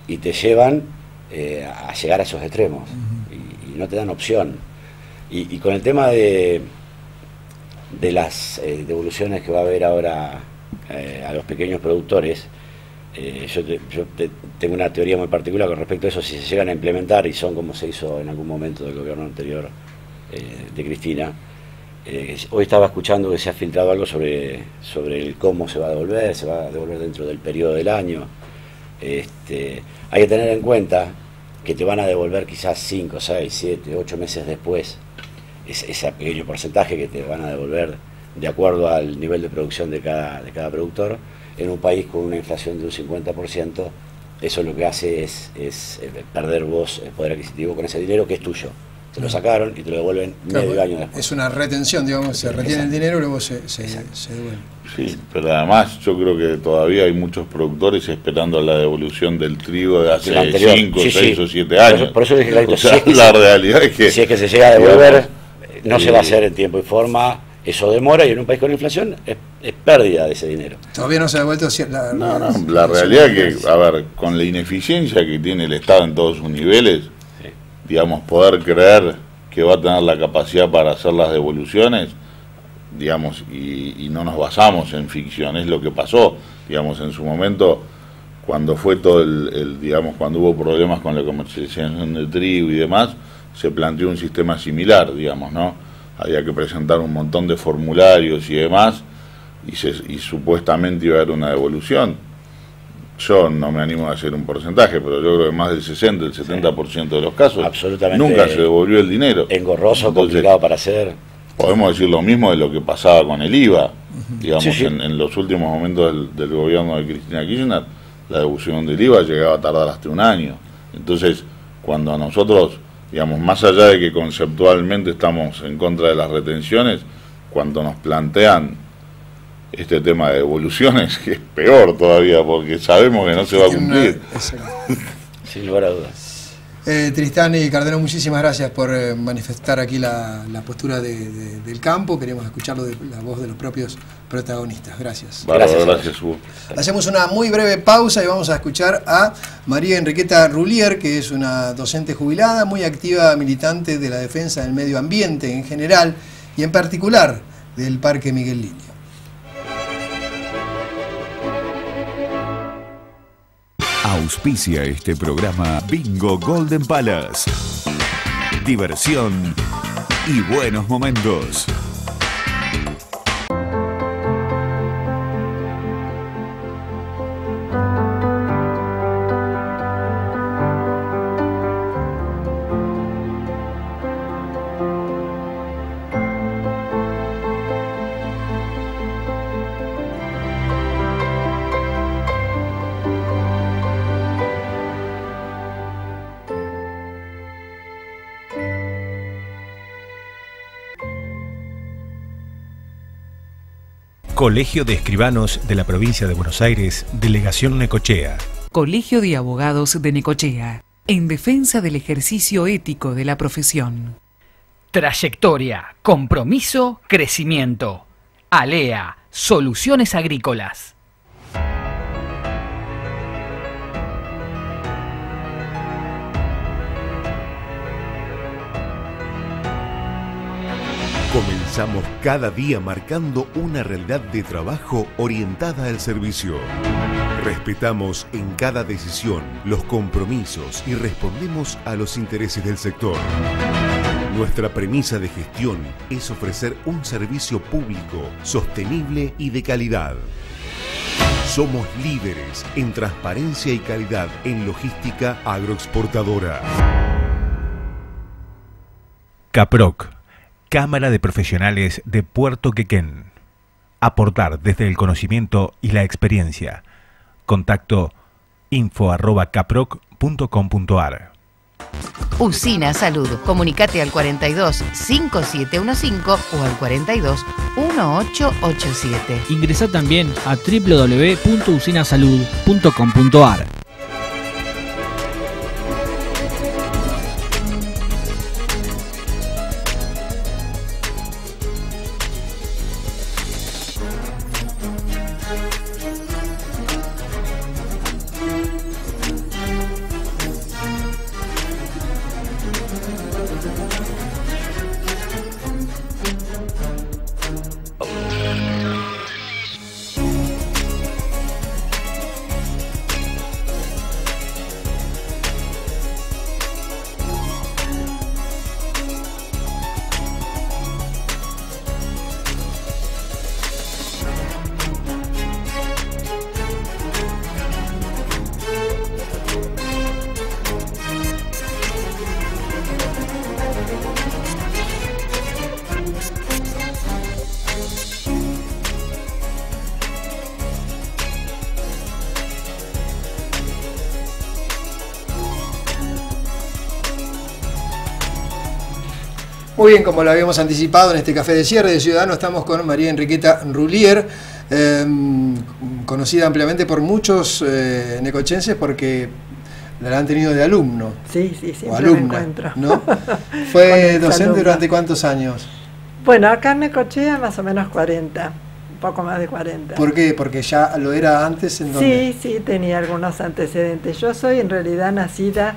y te llevan a llegar a esos extremos y no te dan opción. Y con el tema de las devoluciones que va a haber ahora a los pequeños productores, yo tengo una teoría muy particular con respecto a eso. Si se llegan a implementar y son como se hizo en algún momento del gobierno anterior de Cristina, hoy estaba escuchando que se ha filtrado algo sobre el cómo se va a devolver dentro del periodo del año. Hay que tener en cuenta que te van a devolver quizás 5, 6, 7, 8 meses después ese pequeño porcentaje que te van a devolver de acuerdo al nivel de producción de cada productor. En un país con una inflación de un 50%, eso lo que hace es perder vos el poder adquisitivo con ese dinero que es tuyo. Te lo sacaron y te lo devuelven medio año después.
Es una retención, digamos, se retiene el dinero y luego se devuelve.
Sí, pero además yo creo que todavía hay muchos productores esperando la devolución del trigo de hace 5, 6 o 7 años.
Por eso dije,
o sea, la realidad es que...
Si es que se llega a devolver, no se va a hacer en tiempo y forma, eso demora, y en un país con inflación es pérdida de ese dinero.
Todavía no se ha devuelto
la realidad es que, a ver, con la ineficiencia que tiene el Estado en todos sus niveles, digamos, poder creer que va a tener la capacidad para hacer las devoluciones, digamos, y no nos basamos en ficción, es lo que pasó, digamos, en su momento, cuando fue todo digamos, cuando hubo problemas con la comercialización del trigo y demás, se planteó un sistema similar, digamos, ¿no? Había que presentar un montón de formularios y demás, y supuestamente iba a haber una devolución. Yo no me animo a hacer un porcentaje, pero yo creo que más del 60, el 70% de los casos nunca se devolvió el dinero.
Engorroso, entonces, complicado para hacer.
Podemos decir lo mismo de lo que pasaba con el IVA. Digamos, en los últimos momentos del gobierno de Cristina Kirchner, la devolución del IVA llegaba a tardar hasta un año. Entonces, cuando a nosotros, digamos, más allá de que conceptualmente estamos en contra de las retenciones, cuando nos plantean este tema de devoluciones, que es peor todavía, porque sabemos que no se va a cumplir.
Sin lugar a dudas.
Tristán y Cardenal, muchísimas gracias por manifestar aquí la postura del campo. Queremos escucharlo de la voz de los propios protagonistas. Gracias.
Gracias, Hugo.
Hacemos una muy breve pausa y vamos a escuchar a María Enriqueta Rullier, que es una docente jubilada, muy activa militante de la defensa del medio ambiente en general y en particular del Parque Miguel Lilio.
Auspicia este programa Bingo Golden Palace. Diversión y buenos momentos.
Colegio de Escribanos de la Provincia de Buenos Aires, Delegación Necochea.
Colegio de Abogados de Necochea, en defensa del ejercicio ético de la profesión.
Trayectoria, compromiso, crecimiento. ALEA, Soluciones Agrícolas.
Comenzamos cada día marcando una realidad de trabajo orientada al servicio. Respetamos en cada decisión los compromisos y respondemos a los intereses del sector. Nuestra premisa de gestión es ofrecer un servicio público, sostenible y de calidad. Somos líderes en transparencia y calidad en logística agroexportadora.
CAPROC, Cámara de Profesionales de Puerto Quequén. Aportar desde el conocimiento y la experiencia. Contacto info@caproc.com.ar.
Usina Salud. Comunicate al 42 5715 o al 42 1887.
Ingresá también a www.usinasalud.com.ar.
Muy bien, como lo habíamos anticipado en este café de cierre de Ciudadano, estamos con María Enriqueta Rullier, conocida ampliamente por muchos necochenses porque la han tenido de alumno.
Sí, siempre
o alumna,
me encuentro.
¿no? ¿Fue docente durante cuántos años?
Bueno, acá en Necochea más o menos 40, un poco más de 40.
¿Por qué? ¿Porque ya lo era antes? ¿En dónde?
Sí, tenía algunos antecedentes. Yo soy en realidad nacida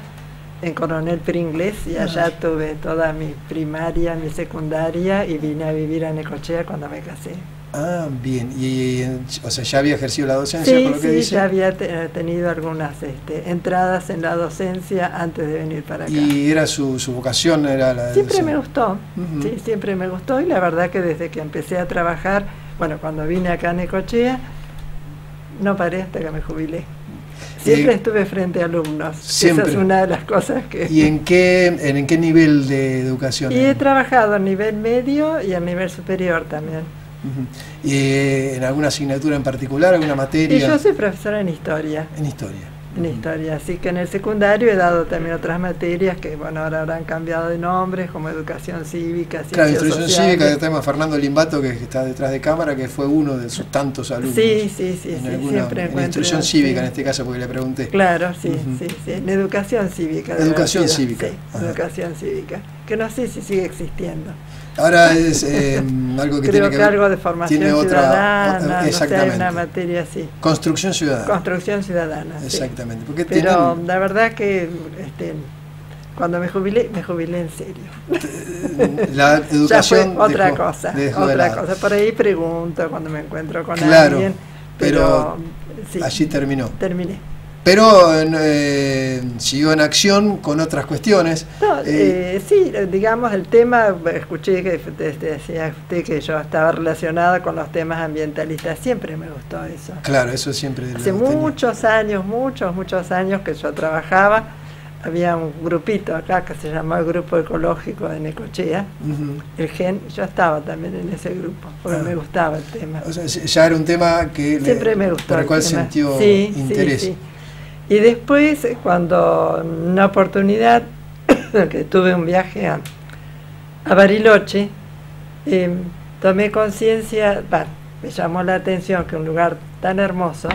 en Coronel Pringles y allá tuve toda mi primaria, mi secundaria y vine a vivir a Necochea cuando me casé.
Ah, bien. O sea, ¿ya había ejercido la docencia por lo que dice?
Sí, ya había tenido algunas entradas en la docencia antes de venir para acá.
¿Y era su vocación? Era la
siempre me gustó, sí, siempre me gustó y la verdad que desde que empecé a trabajar, bueno, cuando vine acá a Necochea, no paré hasta que me jubilé. Siempre estuve frente a alumnos.
Siempre.
Esa es una de las cosas que...
¿Y en qué nivel de educación?
Y he trabajado a nivel medio y a nivel superior también.
¿Y en alguna asignatura en particular, alguna materia?
Y yo soy profesora en historia.
En historia.
En historia, así que en el secundario he dado también otras materias que, bueno, ahora habrán cambiado de nombres, como educación cívica,
claro, instrucción cívica, el tema Fernando Limbato, que está detrás de cámara, que fue uno de sus tantos alumnos.
Sí,
siempre en instrucción cívica, en este caso, porque le pregunté.
Claro, sí, en educación cívica.
Educación cívica.
Sí, educación cívica, que no sé si sigue existiendo.
Ahora es algo que
creo
tiene que
algo de formación
tiene
ciudadana,
exactamente.
No sé, una materia así.
Construcción ciudadana.
Construcción ciudadana.
Exactamente.
Sí.
Porque
pero la verdad que cuando me jubilé en serio.
La educación
ya fue otra cosa. Por ahí pregunto cuando me encuentro con alguien. Pero sí,
allí terminó.
Terminé.
Pero siguió en acción con otras cuestiones.
No, sí, digamos, el tema, escuché que decía usted que yo estaba relacionada con los temas ambientalistas, siempre me gustó eso.
Claro, eso siempre.
Hace muchos años que yo trabajaba, había un grupito acá que se llamaba el Grupo Ecológico de Necochea, el GEN, yo estaba también en ese grupo, porque me gustaba el tema.
O sea, ya era un tema que
siempre me gustó,
por el cual sintió interés.
Sí. Y después, cuando una oportunidad, que tuve un viaje a Bariloche, tomé conciencia, me llamó la atención que un lugar tan hermoso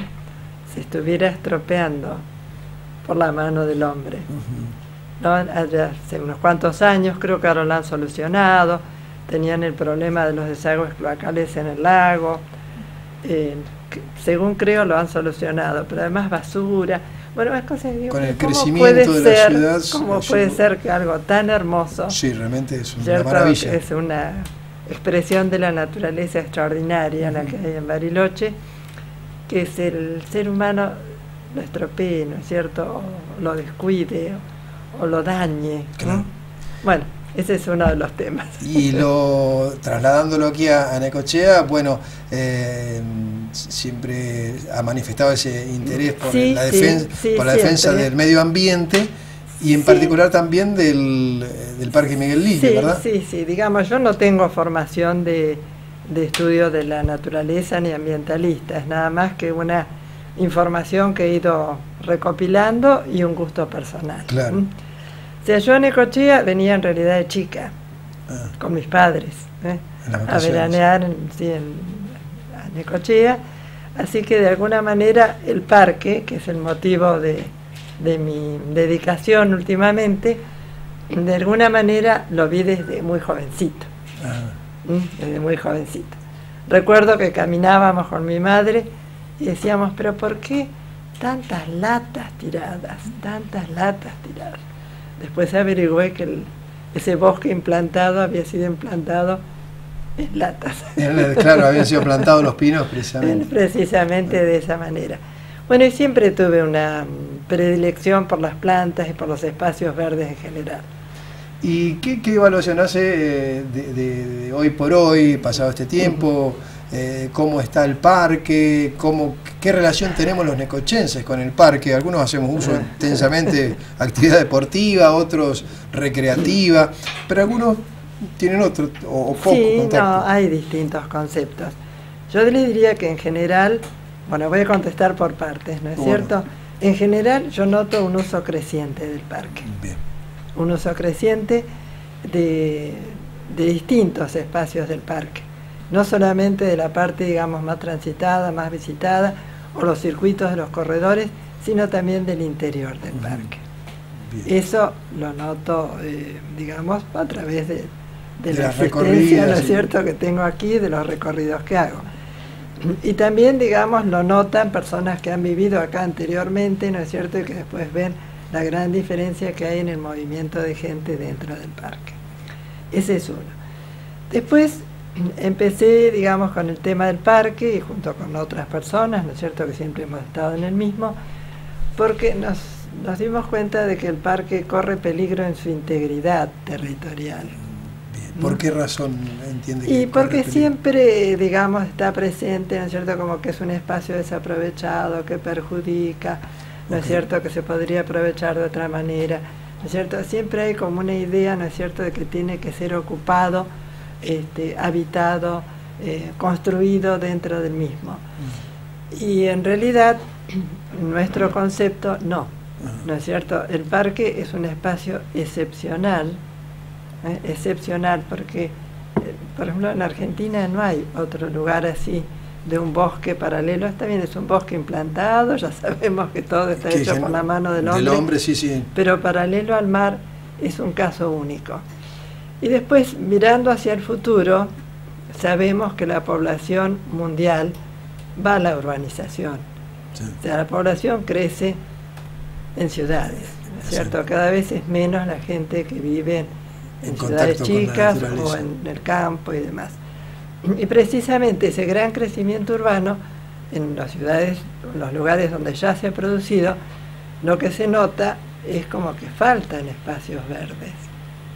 se estuviera estropeando por la mano del hombre. ¿No? Hace unos cuantos años, creo que ahora lo han solucionado, tenían el problema de los desagües cloacales en el lago, según creo lo han solucionado, pero además basura. Bueno, es cosa que digo,
con el crecimiento de la ciudad.
¿Cómo puede ser que algo tan hermoso?
Sí, realmente es una maravilla.
Es una expresión de la naturaleza extraordinaria la que hay en Bariloche, que es el ser humano lo estropee, ¿no es cierto? O lo descuide o lo dañe.
Claro.
Bueno, ese es uno de los temas.
Y trasladándolo aquí a Necochea, bueno, siempre ha manifestado ese interés por la defensa del medio ambiente y en particular también del Parque Miguel Lillo, ¿verdad?
Sí, digamos, yo no tengo formación de estudio de la naturaleza ni ambientalista, es nada más que una información que he ido recopilando y un gusto personal.
Claro.
O sea, yo a Necochea venía en realidad de chica, con mis padres, a veranear a Necochea, así que de alguna manera el parque, que es el motivo de mi dedicación últimamente, de alguna manera lo vi desde muy jovencito. Desde muy jovencito. Recuerdo que caminábamos con mi madre y decíamos, pero ¿por qué tantas latas tiradas? Después averigüé que ese bosque implantado había sido implantado en latas.
Claro, habían sido plantados los pinos precisamente.
Precisamente de esa manera. Bueno, y siempre tuve una predilección por las plantas y por los espacios verdes en general.
¿Y qué evaluación hace de hoy por hoy, pasado este tiempo? ¿Cómo está el parque? ¿Qué relación tenemos los necochenses con el parque? Algunos hacemos uso intensamente actividad deportiva, otros recreativa, pero algunos tienen otro o poco contacto.
No, hay distintos conceptos. Yo les diría que en general, bueno, voy a contestar por partes, ¿no es cierto? En general yo noto un uso creciente del parque.
Bien.
Un uso creciente de de distintos espacios del parque, no solamente de la parte, digamos, más transitada, más visitada, o los circuitos de los corredores, sino también del interior del parque. Bien. Eso lo noto, digamos, a través de la asistencia, ¿no es cierto?, que tengo aquí, de los recorridos que hago. Y también, digamos, lo notan personas que han vivido acá anteriormente, ¿no es cierto?, y que después ven la gran diferencia que hay en el movimiento de gente dentro del parque. Ese es uno. Después empecé, digamos, con el tema del parque, y junto con otras personas, ¿no es cierto?, que siempre hemos estado en el mismo, porque nos dimos cuenta de que el parque corre peligro en su integridad territorial.
Bien. ¿Por qué razón entiende que
y porque siempre, digamos, está presente, ¿no es cierto?, como que es un espacio desaprovechado, que perjudica, ¿no es cierto?, que se podría aprovechar de otra manera, ¿no es cierto? Siempre hay como una idea, ¿no es cierto?, de que tiene que ser ocupado, habitado, construido dentro del mismo. Y en realidad, nuestro concepto, no es cierto. El parque es un espacio excepcional, excepcional, porque, por ejemplo, en Argentina no hay otro lugar así, de un bosque paralelo. Está bien, es un bosque implantado, ya sabemos que todo está hecho por la mano del hombre,
sí.
Pero paralelo al mar es un caso único. Y después, mirando hacia el futuro, sabemos que la población mundial va a la urbanización. Sí. O sea, la población crece en ciudades, ¿no es cierto? Cada vez es menos la gente que vive en ciudades chicas o en el campo y demás. Y precisamente ese gran crecimiento urbano en las ciudades, en los lugares donde ya se ha producido, lo que se nota es como que faltan espacios verdes.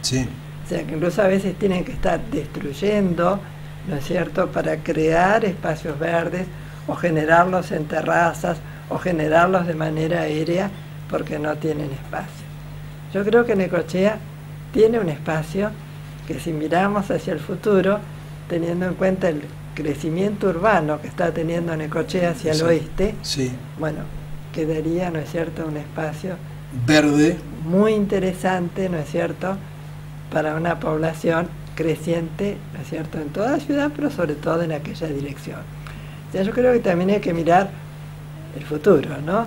Sí.
O sea, que incluso a veces tienen que estar destruyendo, ¿no es cierto?, para crear espacios verdes, o generarlos en terrazas, o generarlos de manera aérea, porque no tienen espacio. Yo creo que Necochea tiene un espacio que, si miramos hacia el futuro, teniendo en cuenta el crecimiento urbano que está teniendo Necochea hacia el oeste, bueno, quedaría, ¿no es cierto?, un espacio
verde
muy interesante, ¿no es cierto?, para una población creciente, ¿no es cierto?, en toda la ciudad, pero sobre todo en aquella dirección. O sea, yo creo que también hay que mirar el futuro, ¿no?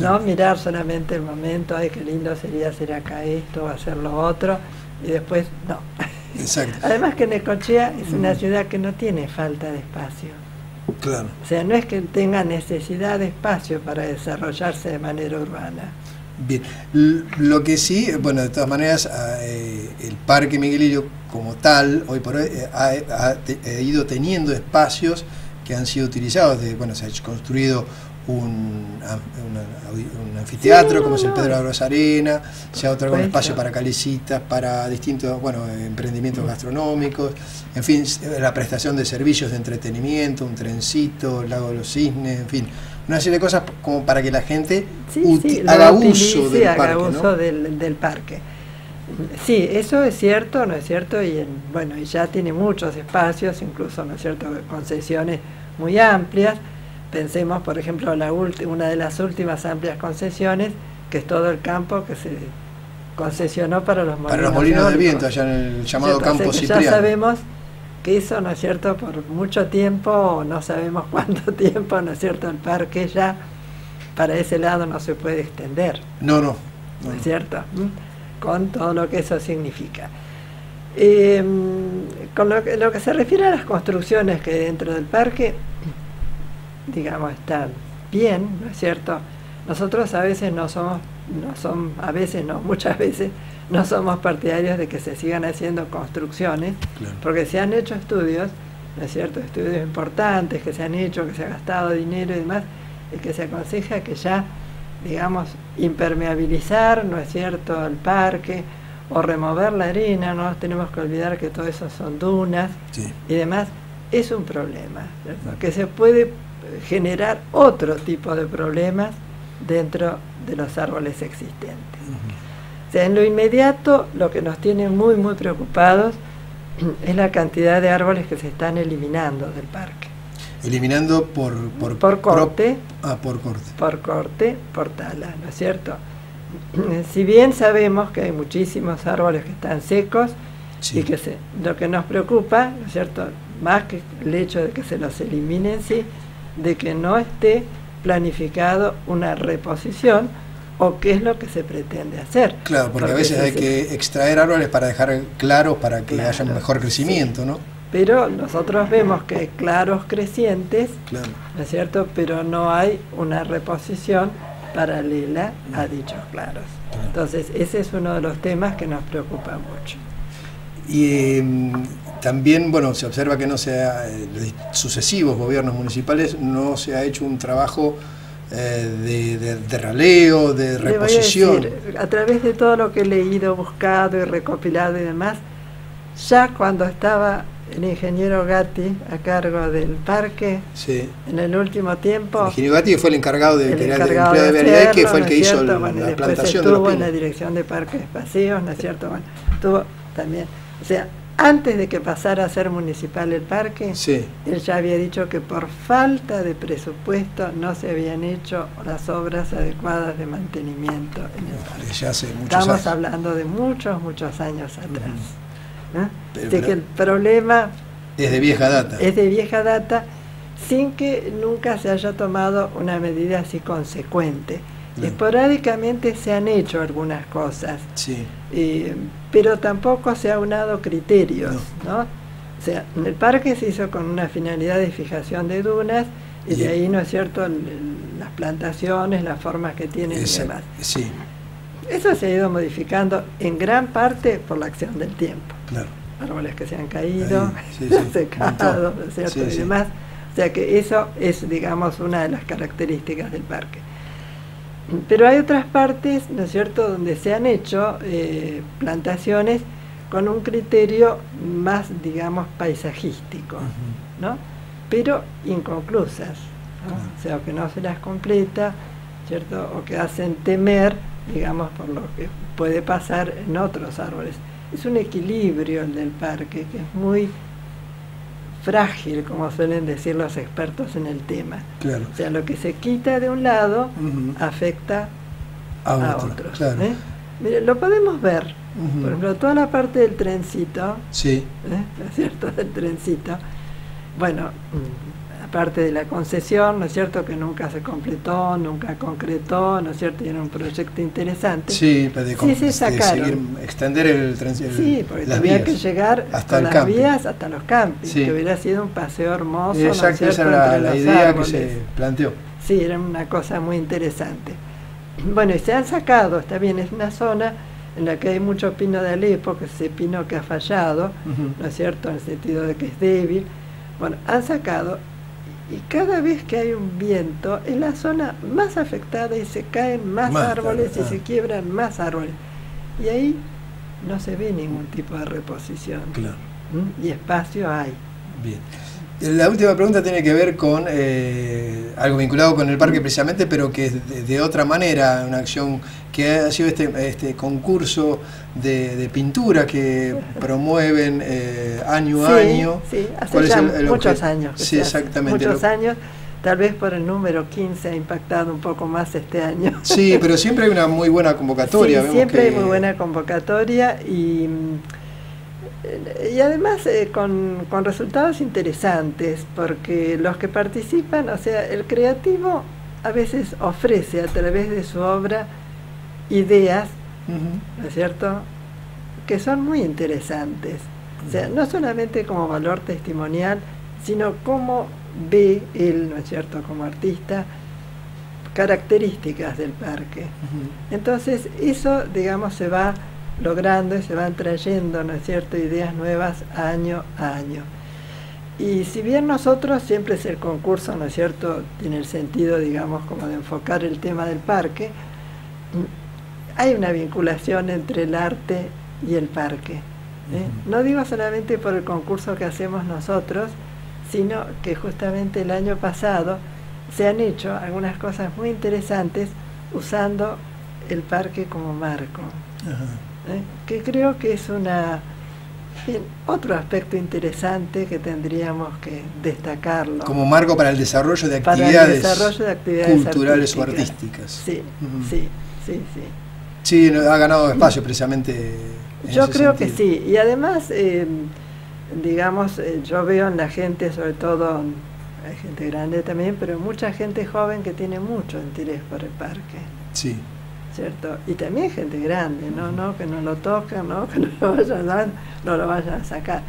No mirar solamente el momento, ay, qué lindo sería hacer acá esto, hacer lo otro, y después no.
Exacto.
Además que Necochea es una ciudad que no tiene falta de espacio.
Claro.
O sea, no es que tenga necesidad de espacio para desarrollarse de manera urbana.
Bien, lo que sí, bueno, de todas maneras, el Parque Miguel Lillo como tal, hoy por hoy, ha ido teniendo espacios que han sido utilizados. Bueno, se ha construido un anfiteatro, como es el Pedro Rosarena, se ha otorgado un espacio para calecitas, para distintos, bueno, emprendimientos gastronómicos, en fin, la prestación de servicios de entretenimiento, un trencito, el Lago de los Cisnes, en fin, una serie de cosas como para que la gente haga uso del parque, ¿no?
del parque. Sí, eso es cierto, ¿no es cierto? Y bueno, y ya tiene muchos espacios, incluso, ¿no es cierto?, concesiones muy amplias. Pensemos, por ejemplo, una de las últimas amplias concesiones, que es todo el campo que se concesionó para los
molinos de viento, allá en el llamado Campo Cipriano.
Ya sabemos que eso, ¿no es cierto?, por mucho tiempo, no sabemos cuánto tiempo, ¿no es cierto?, el parque ya para ese lado no se puede extender.
No
es cierto, con todo lo que eso significa. Con lo que se refiere a las construcciones que hay dentro del parque, digamos, están bien, ¿no es cierto? Nosotros a veces muchas veces no somos partidarios de que se sigan haciendo construcciones, claro, porque se han hecho estudios, ¿no es cierto?, estudios importantes que se han hecho, que se ha gastado dinero y demás, y que se aconseja que ya, digamos, impermeabilizar, ¿no es cierto?, el parque, o remover la arena. No nos tenemos que olvidar que todo eso son dunas, sí, y demás. Es un problema, ¿cierto?, que se puede generar otro tipo de problemas dentro de los árboles existentes. O sea, en lo inmediato, lo que nos tiene muy preocupados es la cantidad de árboles que se están eliminando del parque.
Eliminando por
corte.
Por corte.
Por tala, ¿no es cierto? Si bien sabemos que hay muchísimos árboles que están secos y que lo que nos preocupa, ¿no es cierto?, más que el hecho de que se los elimine en sí, de que no esté planificado una reposición o qué es lo que se pretende hacer.
Claro, porque a veces hay que extraer árboles para dejar claros para que haya un mejor crecimiento, ¿no?
Pero nosotros vemos que hay claros crecientes, ¿no es cierto?, pero no hay una reposición paralela a dichos claros. Entonces, ese es uno de los temas que nos preocupa mucho.
Y también, bueno, se observa que los sucesivos gobiernos municipales no se ha hecho un trabajo de raleo, de reposición.
Le voy a decir, a través de todo lo que he leído, buscado y recopilado y demás, ya cuando estaba el ingeniero Gatti a cargo del parque, en el último tiempo... El
ingeniero Gatti fue el encargado de empleo de vialidad, que fue el que hizo la plantación de los pinos.
En la dirección de parques vacíos, ¿no es cierto? Bueno, estuvo también... O sea, antes de que pasara a ser municipal el parque, él ya había dicho que por falta de presupuesto no se habían hecho las obras adecuadas de mantenimiento en el parque.
Ya hace muchos
Estamos
años.
hablando de muchos años atrás. Así que el problema
es de vieja data.
Es de vieja data, sin que nunca se haya tomado una medida así consecuente. Esporádicamente se han hecho algunas cosas, pero tampoco se ha unado criterios, ¿no? O sea, en el parque se hizo con una finalidad de fijación de dunas y de ahí, ¿no es cierto?, las plantaciones, las formas que tienen y demás. Eso se ha ido modificando en gran parte por la acción del tiempo. Árboles que se han caído, secado, ¿no es cierto?, y demás. O sea que eso es, digamos, una de las características del parque. Pero hay otras partes, ¿no es cierto?, donde se han hecho plantaciones con un criterio más, digamos, paisajístico, ¿no? Pero inconclusas, ¿no? O sea, que no se las completa, ¿cierto?, o que hacen temer, digamos, por lo que puede pasar en otros árboles. Es un equilibrio el del parque, que es muy frágil, como suelen decir los expertos en el tema. O sea, lo que se quita de un lado afecta a otros. Mire, lo podemos ver. Por ejemplo, toda la parte del trencito, ¿no es cierto?, del trencito, bueno, aparte de la concesión, ¿no es cierto?, que nunca se completó, nunca concretó, ¿no es cierto?, y era un proyecto interesante. Se sacaron.
Extender el
Sí, porque tenía que llegar hasta las vías hasta los campings, que hubiera sido un paseo hermoso.
Exacto, esa era la idea que se planteó.
Sí, era una cosa muy interesante. Bueno, y se han sacado, está bien, es una zona en la que hay mucho pino de Alepo, que es ese pino que ha fallado, ¿no es cierto?, en el sentido de que es débil. Bueno, han sacado, y cada vez que hay un viento, es la zona más afectada y se caen más árboles y se quiebran más árboles. Y ahí no se ve ningún tipo de reposición. Y espacio hay.
Bien. La última pregunta tiene que ver con algo vinculado con el parque precisamente, pero que es de otra manera, una acción que ha sido este concurso de pintura que promueven año a año.
Sí, hace ya muchos años.
Exactamente.
Muchos años, tal vez por el número 15 ha impactado un poco más este año.
Sí, pero siempre hay una muy buena convocatoria.
Siempre hay muy buena convocatoria y además con resultados interesantes, porque los que participan, o sea, el creativo a veces ofrece a través de su obra ideas, ¿no es cierto?, que son muy interesantes. O sea, no solamente como valor testimonial, sino cómo ve él, ¿no es cierto?, como artista, características del parque. Entonces, eso, digamos, se va logrando y se van trayendo, ¿no es cierto?, ideas nuevas año a año. Y si bien nosotros siempre es el concurso, ¿no es cierto?, tiene el sentido, digamos, como de enfocar el tema del parque, hay una vinculación entre el arte y el parque. No digo solamente por el concurso que hacemos nosotros, sino que justamente el año pasado se han hecho algunas cosas muy interesantes usando el parque como marco. Que creo que es otro aspecto interesante que tendríamos que destacarlo.
Como marco para el desarrollo de actividades, culturales o artísticas.
Sí.
Sí, ha ganado espacio precisamente.
Yo creo que sí, y además, digamos, yo veo en la gente, sobre todo, hay gente grande también, pero mucha gente joven que tiene mucho interés por el parque.
Sí.
¿Cierto? Y también gente grande, no que no lo tocan, ¿no? Que no lo vayan a dar, no lo vayan a sacar.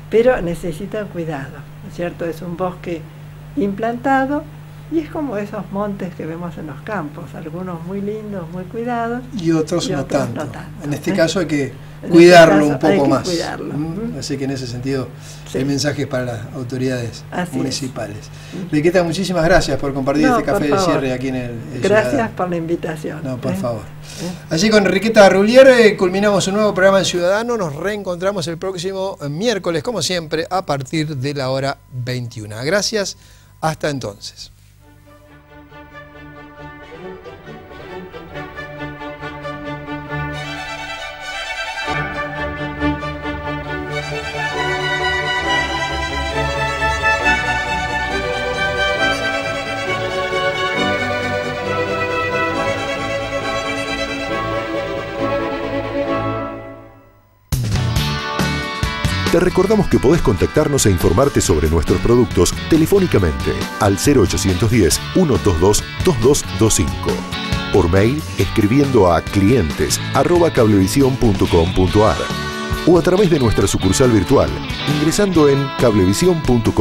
Pero necesitan cuidado, ¿cierto? Es un bosque implantado y es como esos montes que vemos en los campos, algunos muy lindos, muy cuidados.
Y otros no tanto. En este caso hay que cuidarlo un poco más. Así que en ese sentido el mensaje es para las autoridades municipales. Riqueta, muchísimas gracias por compartir este café de cierre aquí en el
Gracias
Ciudadano.
por la invitación.
No, por favor. Así con Enriqueta Rullier culminamos un nuevo programa en Ciudadano. Nos reencontramos el próximo miércoles, como siempre, a partir de la hora 21. Gracias, hasta entonces.
Te recordamos que podés contactarnos e informarte sobre nuestros productos telefónicamente al 0810-122-2225. Por mail escribiendo a clientes@cablevisión.com.ar o a través de nuestra sucursal virtual ingresando en cablevisión.com.ar.